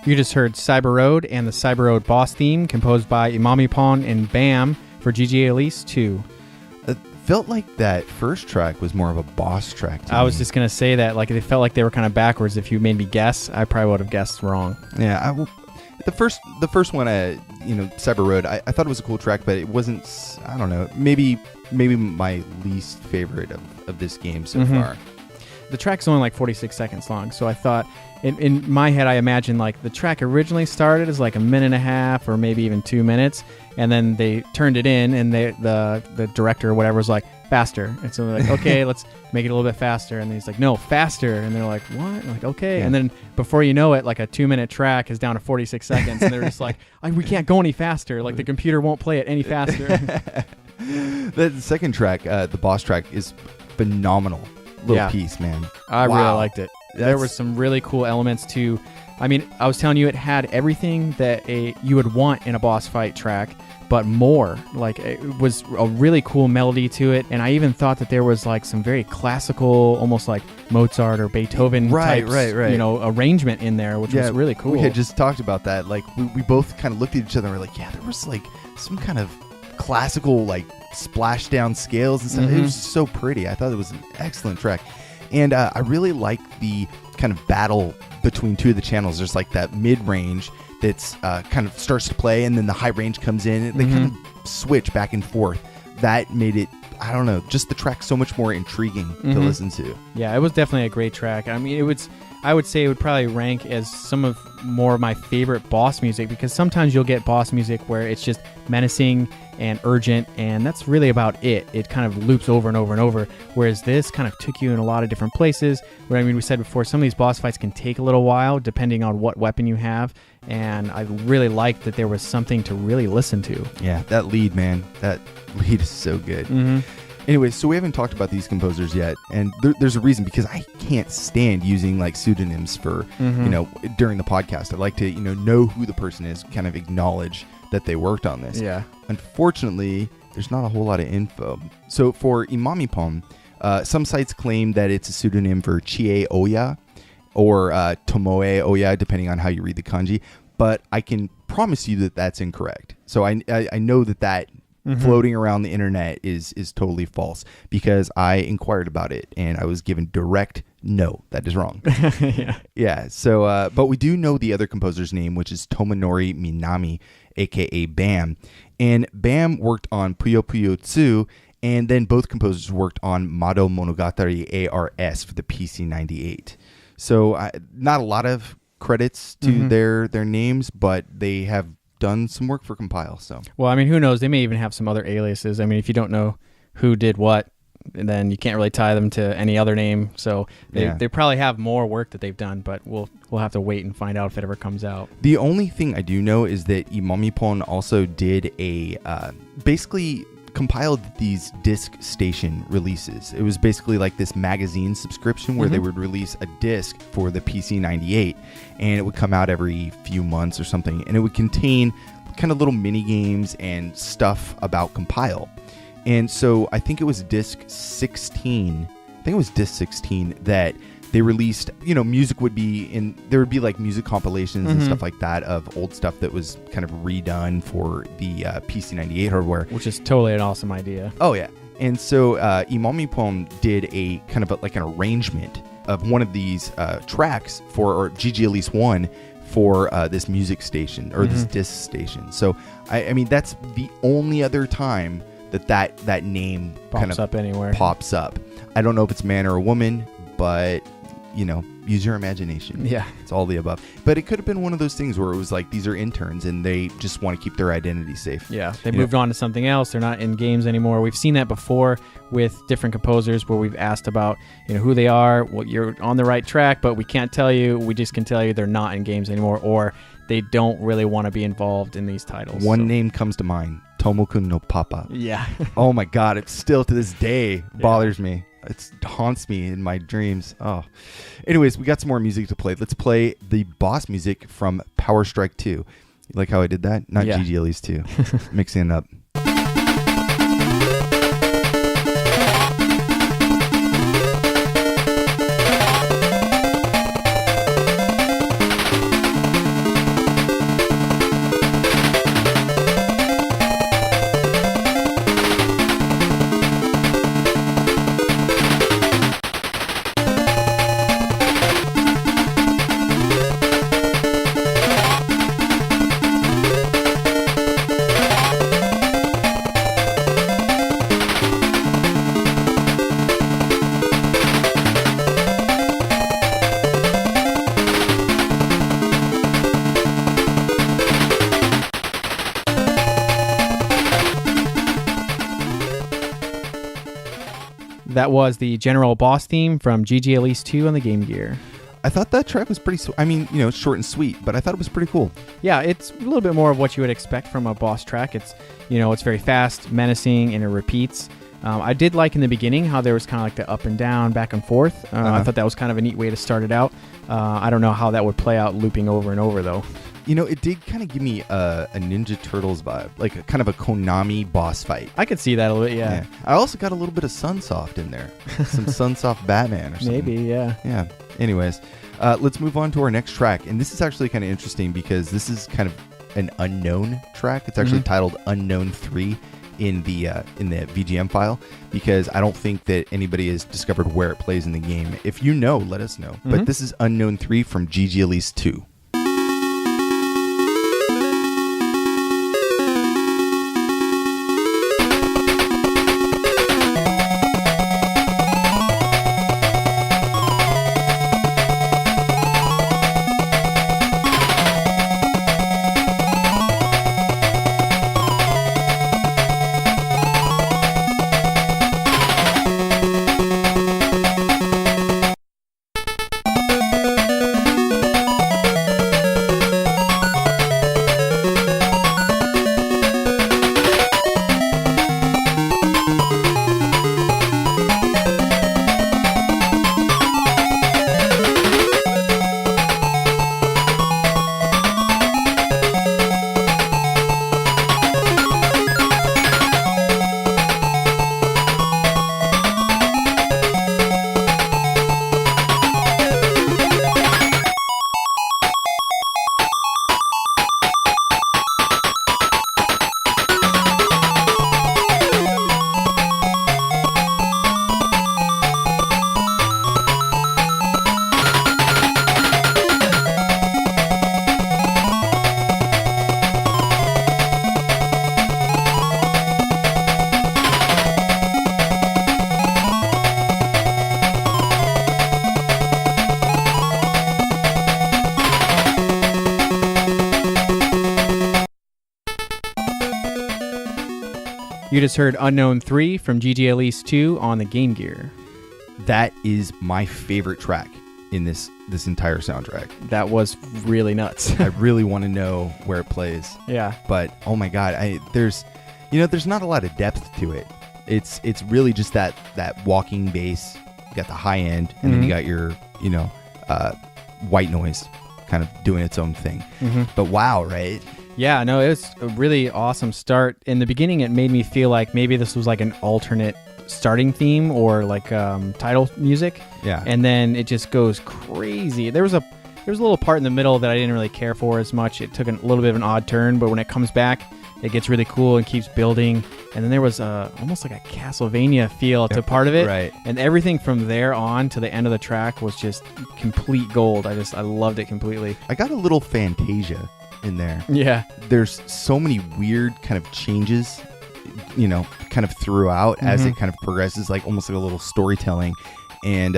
You just heard Cyber Road and the Cyber Road boss theme composed by Imamipon and Bam for GG Aleste II. It felt like that first track was more of a boss track to I me. was just going to say that. Like, it felt like they were kind of backwards. If you made me guess, I probably would have guessed wrong. Yeah, the first one, Cyber Road, I thought it was a cool track, but it wasn't, I don't know, maybe my least favorite of this game so far. The track's only like 46 seconds long, so I thought, in my head, I imagined like the track originally started as like a minute and a half or maybe even 2 minutes, and then they turned it in, and the director or whatever was like, faster. And so they're like, okay, let's make it a little bit faster. And he's like, no, faster. And they're like, what? I'm like, okay. Yeah. And then before you know it, like a 2-minute track is down to 46 seconds, and they're just like, we can't go any faster. Like the computer won't play it any faster. The second track, the boss track, is phenomenal. Little piece, man. I really liked it. There were some really cool elements too. I mean, I was telling you, it had everything that you would want in a boss fight track, but more. Like, it was a really cool melody to it, and I even thought that there was like some very classical, almost like Mozart or Beethoven types, arrangement in there, which was really cool. We had just talked about that. Like, we both kind of looked at each other and were like, yeah, there was like some kind of classical like splashdown scales and stuff. It was so pretty. I thought it was an excellent track, and I really like the kind of battle between two of the channels. There's like that mid-range that's kind of starts to play, and then the high range comes in, and they kind of switch back and forth. That made it, I don't know, just the track so much more intriguing to listen to. Yeah, it was definitely a great track. I mean, I would say it would probably rank as some of more of my favorite boss music, because sometimes you'll get boss music where it's just menacing and urgent, and that's really about it. It kind of loops over and over and over, whereas this kind of took you in a lot of different places. Where, I mean, we said before, some of these boss fights can take a little while depending on what weapon you have, and I really liked that there was something to really listen to. Yeah, that lead, man. That lead is so good. Anyway, so we haven't talked about these composers yet, and there's a reason, because I can't stand using like pseudonyms for, during the podcast. I like to, know who the person is, kind of acknowledge that they worked on this. Yeah. Unfortunately, there's not a whole lot of info. So for Imamipon, some sites claim that it's a pseudonym for Chie Oya or Tomoe Oya, depending on how you read the kanji. But I can promise you that that's incorrect. So I know that floating around the internet is totally false, because I inquired about it and I was given direct no, that is wrong. Yeah. So, but we do know the other composer's name, which is Tomonori Minami, aka Bam. And Bam worked on Puyo Puyo 2, and then both composers worked on Mado Monogatari ARS for the PC-98. So, not a lot of credits to their names, but they have done some work for Compile. So, well, I mean, who knows? They may even have some other aliases. I mean, if you don't know who did what, then you can't really tie them to any other name. So they probably have more work that they've done, but we'll have to wait and find out if it ever comes out. The only thing I do know is that Imamipon also did basically compiled these disc station releases. It was basically like this magazine subscription where they would release a disc for the PC-98, and it would come out every few months or something, and it would contain kind of little mini games and stuff about Compile. And so I think it was disc 16. I think it was disc 16 that they released, music would be in, there would be like music compilations and stuff like that of old stuff that was kind of redone for the PC-98 hardware. Which is totally an awesome idea. Oh, yeah. And so Imamipon did a kind of like an arrangement of one of these tracks or GG Aleste 1 for this music station or this disc station. So, I mean, that's the only other time that name kind of up anywhere. Pops up. I don't know if it's a man or a woman, but use your imagination. Yeah, it's all the above. But it could have been one of those things where it was like these are interns and they just want to keep their identity safe. Yeah, they moved on to something else. They're not in games anymore. We've seen that before with different composers where we've asked about who they are. Well, you're on the right track, but we can't tell you. We just can tell you they're not in games anymore, or they don't really want to be involved in these titles. One name comes to mind. Tomokun no Papa. Yeah. Oh my God, it still to this day bothers me. It haunts me in my dreams. Oh. Anyways, we got some more music to play. Let's play the boss music from Power Strike 2. You like how I did that? Not GG Aleste 2. Mixing it up. that was the general boss theme from GG Aleste II on the Game Gear. I thought that track was pretty. I mean, short and sweet, but I thought it was pretty cool. Yeah, it's a little bit more of what you would expect from a boss track. It's it's very fast, menacing, and it repeats. I did like in the beginning how there was kind of like the up and down, back and forth. I thought that was kind of a neat way to start it out. I don't know how that would play out looping over and over though. It did kind of give me a Ninja Turtles vibe, like a kind of a Konami boss fight. I could see that a little bit, yeah. I also got a little bit of Sunsoft in there. Some Sunsoft Batman or something. Maybe, yeah. Yeah. Anyways, let's move on to our next track. And this is actually kind of interesting because this is kind of an unknown track. It's actually titled Unknown 3 in the VGM file, because I don't think that anybody has discovered where it plays in the game. If you know, let us know. But this is Unknown 3 from GG Aleste II. You just heard Unknown 3 from GG Aleste II on the Game Gear. That is my favorite track in this entire soundtrack. That was really nuts. I really want to know where it plays. Yeah. But oh my god, there's not a lot of depth to it. It's really just that walking bass. You got the high end, and then you got your white noise kind of doing its own thing. But wow, right? Yeah, no, it was a really awesome start. In the beginning, it made me feel like maybe this was like an alternate starting theme or like title music. Yeah. And then it just goes crazy. There was a little part in the middle that I didn't really care for as much. It took a little bit of an odd turn, but when it comes back, it gets really cool and keeps building. And then there was almost like a Castlevania feel to part of it. Right. And everything from there on to the end of the track was just complete gold. I loved it completely. I got a little Fantasia in there. Yeah. There's so many weird kind of changes, kind of throughout as it kind of progresses, like almost like a little storytelling, and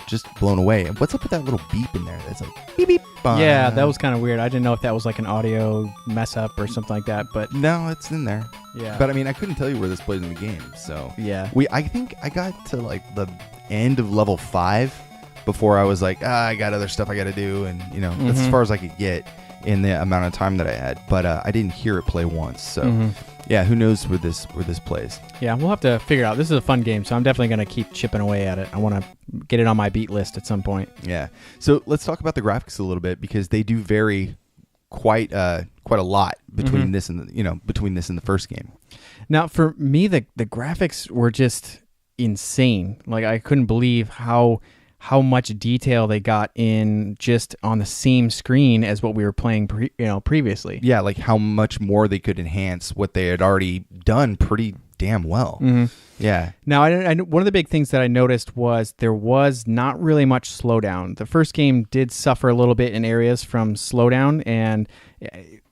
just blown away. What's up with that little beep in there? That's like beep beep. Yeah, that was kind of weird. I didn't know if that was like an audio mess up or something like that, but no, it's in there. Yeah. But I mean, I couldn't tell you where this plays in the game. So yeah, I think I got to like the end of level 5 before I was like, I got other stuff I got to do, and that's as far as I could get in the amount of time that I had, but I didn't hear it play once. So yeah, who knows where this plays. Yeah, we'll have to figure it out. This is a fun game, so I'm definitely going to keep chipping away at it. I want to get it on my beat list at some point. Yeah. So let's talk about the graphics a little bit, because they do vary quite a lot between this and between this and the first game. Now, for me, the graphics were just insane. Like, I couldn't believe how much detail they got in just on the same screen as what we were playing previously. Yeah, like how much more they could enhance what they had already done pretty damn well. Yeah. Now, I one of the big things that I noticed was there was not really much slowdown. The first game did suffer a little bit in areas from slowdown, and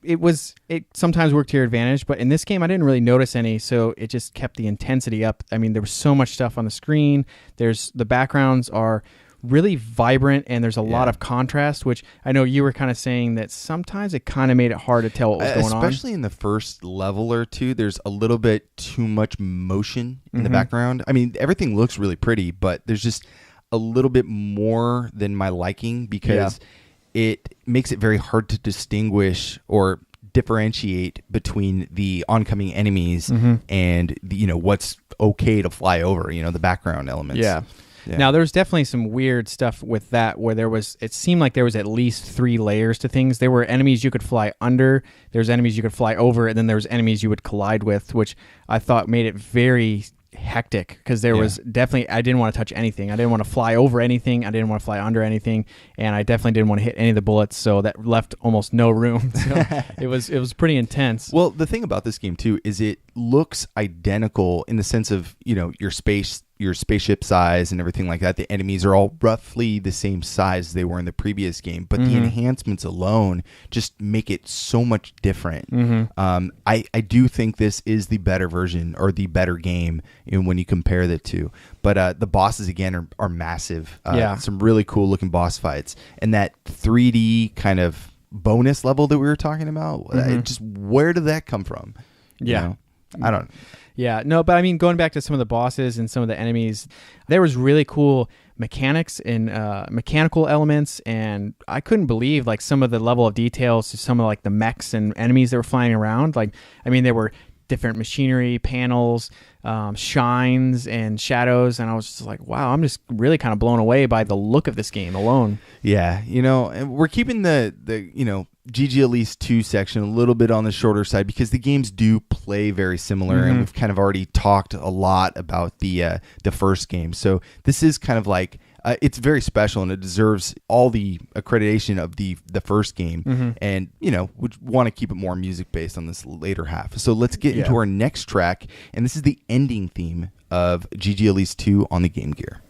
it sometimes worked to your advantage, but in this game I didn't really notice any, so it just kept the intensity up. I mean, there was so much stuff on the screen. The backgrounds are really vibrant, and there's a lot of contrast, which I know you were kind of saying that sometimes it kind of made it hard to tell what was going on. Especially in the first level or two, there's a little bit too much motion in the background. I mean, everything looks really pretty, but there's just a little bit more than my liking because it makes it very hard to distinguish or differentiate between the oncoming enemies and the, what's okay to fly over, the background elements. Yeah. Now there's definitely some weird stuff with that where it seemed like there was at least 3 layers to things. There were enemies you could fly under, there's enemies you could fly over, and then there was enemies you would collide with, which I thought made it very hectic because there was definitely, I didn't want to touch anything. I didn't want to fly over anything. I didn't want to fly under anything, and I definitely didn't want to hit any of the bullets, so that left almost no room. So it was pretty intense. Well, the thing about this game too is it looks identical in the sense of, your spaceship size and everything like that. The enemies are all roughly the same size as they were in the previous game, but the enhancements alone just make it so much different. I do think this is the better version or the better game when you compare the two. But the bosses, again, are massive. Some really cool looking boss fights. And that 3D kind of bonus level that we were talking about, just where did that come from? I don't know. Yeah, no, but I mean, going back to some of the bosses and some of the enemies, there was really cool mechanics and mechanical elements, and I couldn't believe like some of the level of details to some of like the mechs and enemies that were flying around. Like, I mean, there were different machinery, panels, shines, and shadows, and I was just like, wow, I'm just really kind of blown away by the look of this game alone. Yeah, and we're keeping the GG Aleste II section a little bit on the shorter side because the games do play very similar, and we've kind of already talked a lot about the first game. So this is kind of like it's very special, and it deserves all the accreditation of the first game. And we want to keep it more music based on this later half. So let's get into our next track, and this is the ending theme of GG Aleste II on the Game Gear.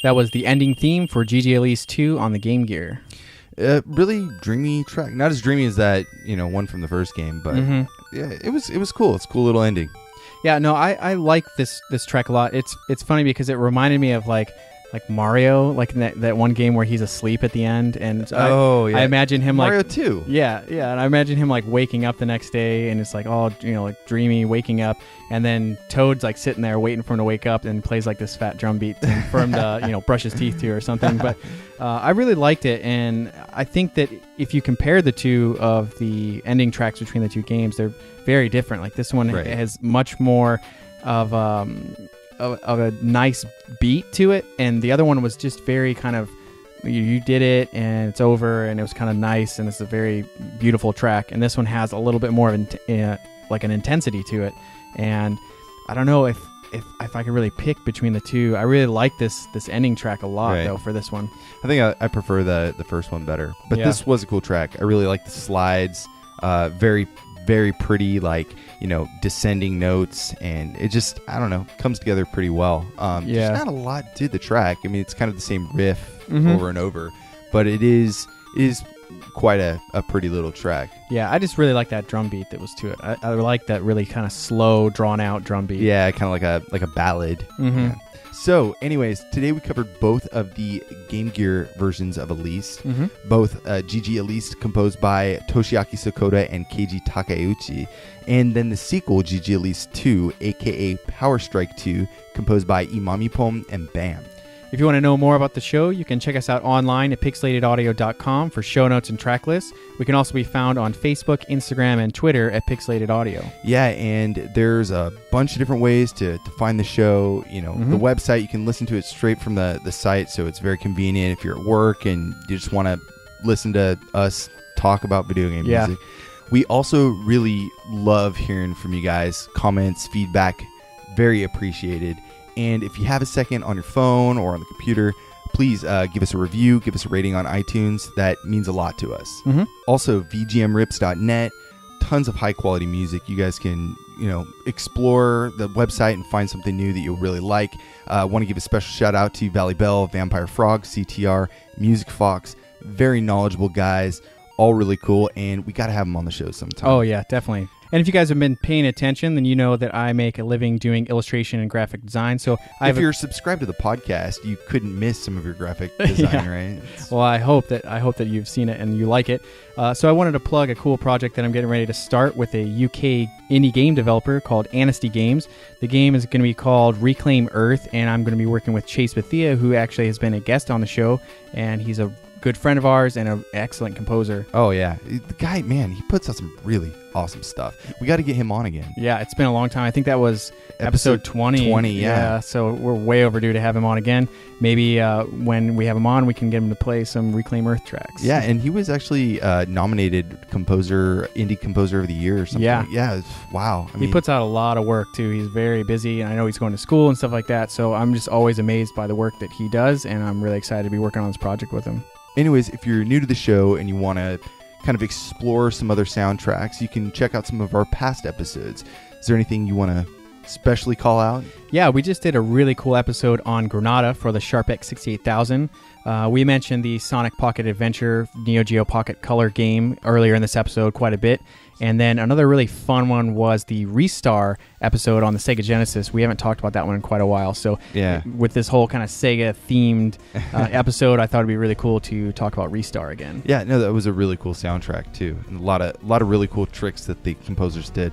That was the ending theme for GG Aleste II on the Game Gear. Really dreamy track. Not as dreamy as that, one from the first game, but yeah, it was cool. It's a cool little ending. Yeah, no, I like this track a lot. It's funny because it reminded me of like Mario, like in that one game where he's asleep at the end, and I imagine him Mario like 2. Yeah, and I imagine him like waking up the next day, and it's like all like dreamy, waking up, and then Toad's like sitting there waiting for him to wake up, and plays like this fat drum beat for him to brush his teeth to or something. But I really liked it, and I think that if you compare the two of the ending tracks between the two games, they're very different. Like this one has much more of a nice beat to it, and the other one was just very kind of you did it and it's over, and it was kind of nice, and it's a very beautiful track. And this one has a little bit more of like an intensity to it, and I don't know if I could really pick between the two. I really like this ending track a lot though for this one. I think I prefer the first one better, but this was a cool track. I really like the slides, very very pretty, like descending notes, and it just, I don't know, comes together pretty well. There's not a lot to the track. I mean, it's kind of the same riff over and over, but it is quite a pretty little track. Yeah, I just really like that drum beat that was to it. I like that really kind of slow, drawn out drum beat. Yeah, kind of like a ballad. Yeah. So, anyways, today we covered both of the Game Gear versions of Aleste, both GG Aleste, composed by Toshiaki Sakota and Keiji Takeuchi, and then the sequel, GG Aleste II, aka Power Strike 2, composed by Imamipon and BAM. If you want to know more about the show, you can check us out online at pixelatedaudio.com for show notes and track lists. We can also be found on Facebook, Instagram, and Twitter at Pixelated Audio. Yeah, and there's a bunch of different ways to find the show. The website, you can listen to it straight from the site, so it's very convenient if you're at work and you just want to listen to us talk about video game music. We also really love hearing from you guys. Comments, feedback, very appreciated. And if you have a second on your phone or on the computer, please give us a review, give us a rating on iTunes. That means a lot to us. Also, VGMrips.net, tons of high-quality music. You guys can, explore the website and find something new that you'll really like. I want to give a special shout-out to Valley Bell, Vampire Frog, CTR, Music Fox. Very knowledgeable guys, all really cool, and we got to have them on the show sometime. Oh, yeah, definitely. And if you guys have been paying attention, then you know that I make a living doing illustration and graphic design. So if you're subscribed to the podcast, you couldn't miss some of your graphic design, right? Well, I hope that you've seen it and you like it. So I wanted to plug a cool project that I'm getting ready to start with a UK indie game developer called Amnesty Games. The game is going to be called Reclaim Earth, and I'm going to be working with Chase Bethia, who actually has been a guest on the show, and he's a good friend of ours and an excellent composer. Oh, yeah. The guy, man, he puts out some really awesome stuff. We got to get him on again. Yeah, it's been a long time. I think that was episode 20. 20, yeah. So we're way overdue to have him on again. Maybe when we have him on, we can get him to play some Reclaim Earth tracks. Yeah, and he was actually nominated Indie Composer of the Year or something. Yeah, wow. He puts out a lot of work, too. He's very busy, and I know he's going to school and stuff like that, so I'm just always amazed by the work that he does, and I'm really excited to be working on this project with him. Anyways, if you're new to the show and you want to kind of explore some other soundtracks, you can check out some of our past episodes. Is there anything you want to specially call out? Yeah, we just did a really cool episode on Granada for the Sharp X68000. We mentioned the Sonic Pocket Adventure Neo Geo Pocket Color game earlier in this episode quite a bit. And then another really fun one was the Restar episode on the Sega Genesis. We haven't talked about that one in quite a while. So with this whole kind of Sega-themed episode, I thought it'd be really cool to talk about Restar again. Yeah, no, that was a really cool soundtrack, too. And a lot of really cool tricks that the composers did.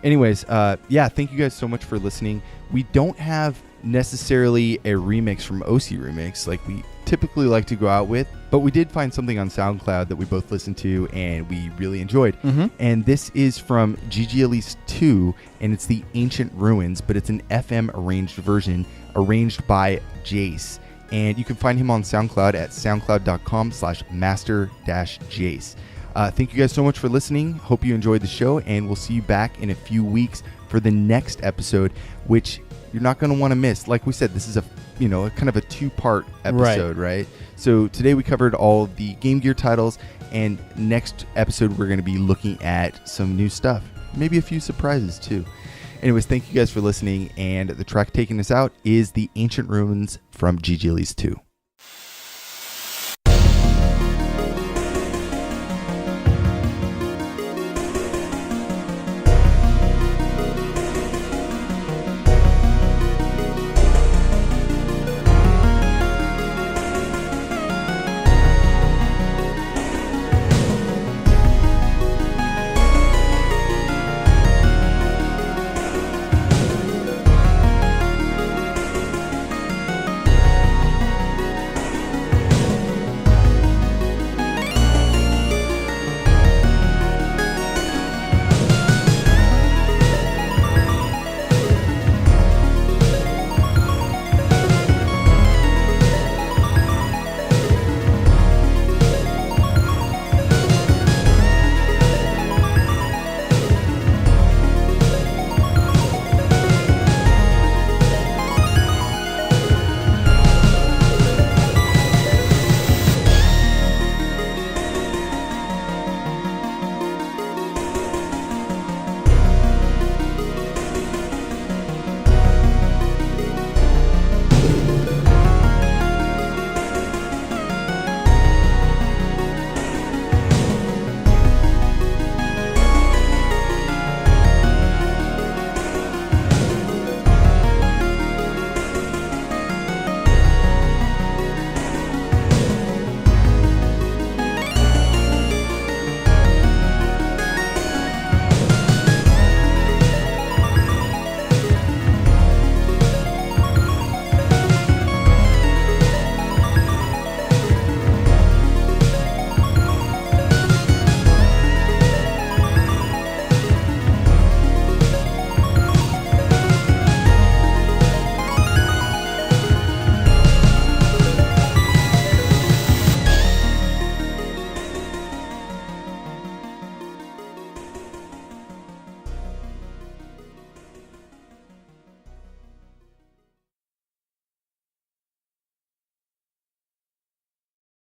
Anyways, thank you guys so much for listening. We don't have necessarily a remix from OC Remix like we typically like to go out with, but we did find something on SoundCloud that we both listened to and we really enjoyed. And this is from GG Aleste II, and it's the Ancient Ruins, but it's an FM arranged version arranged by Jace. And you can find him on SoundCloud at soundcloud.com/master-jace. Thank you guys so much for listening. Hope you enjoyed the show, and we'll see you back in a few weeks for the next episode, which you're not going to want to miss. Like we said, this is a kind of a two-part episode, right? So today we covered all the Game Gear titles, and next episode we're going to be looking at some new stuff, maybe a few surprises too. Anyways, thank you guys for listening, and the track taking us out is the Ancient Ruins from GG Aleste II.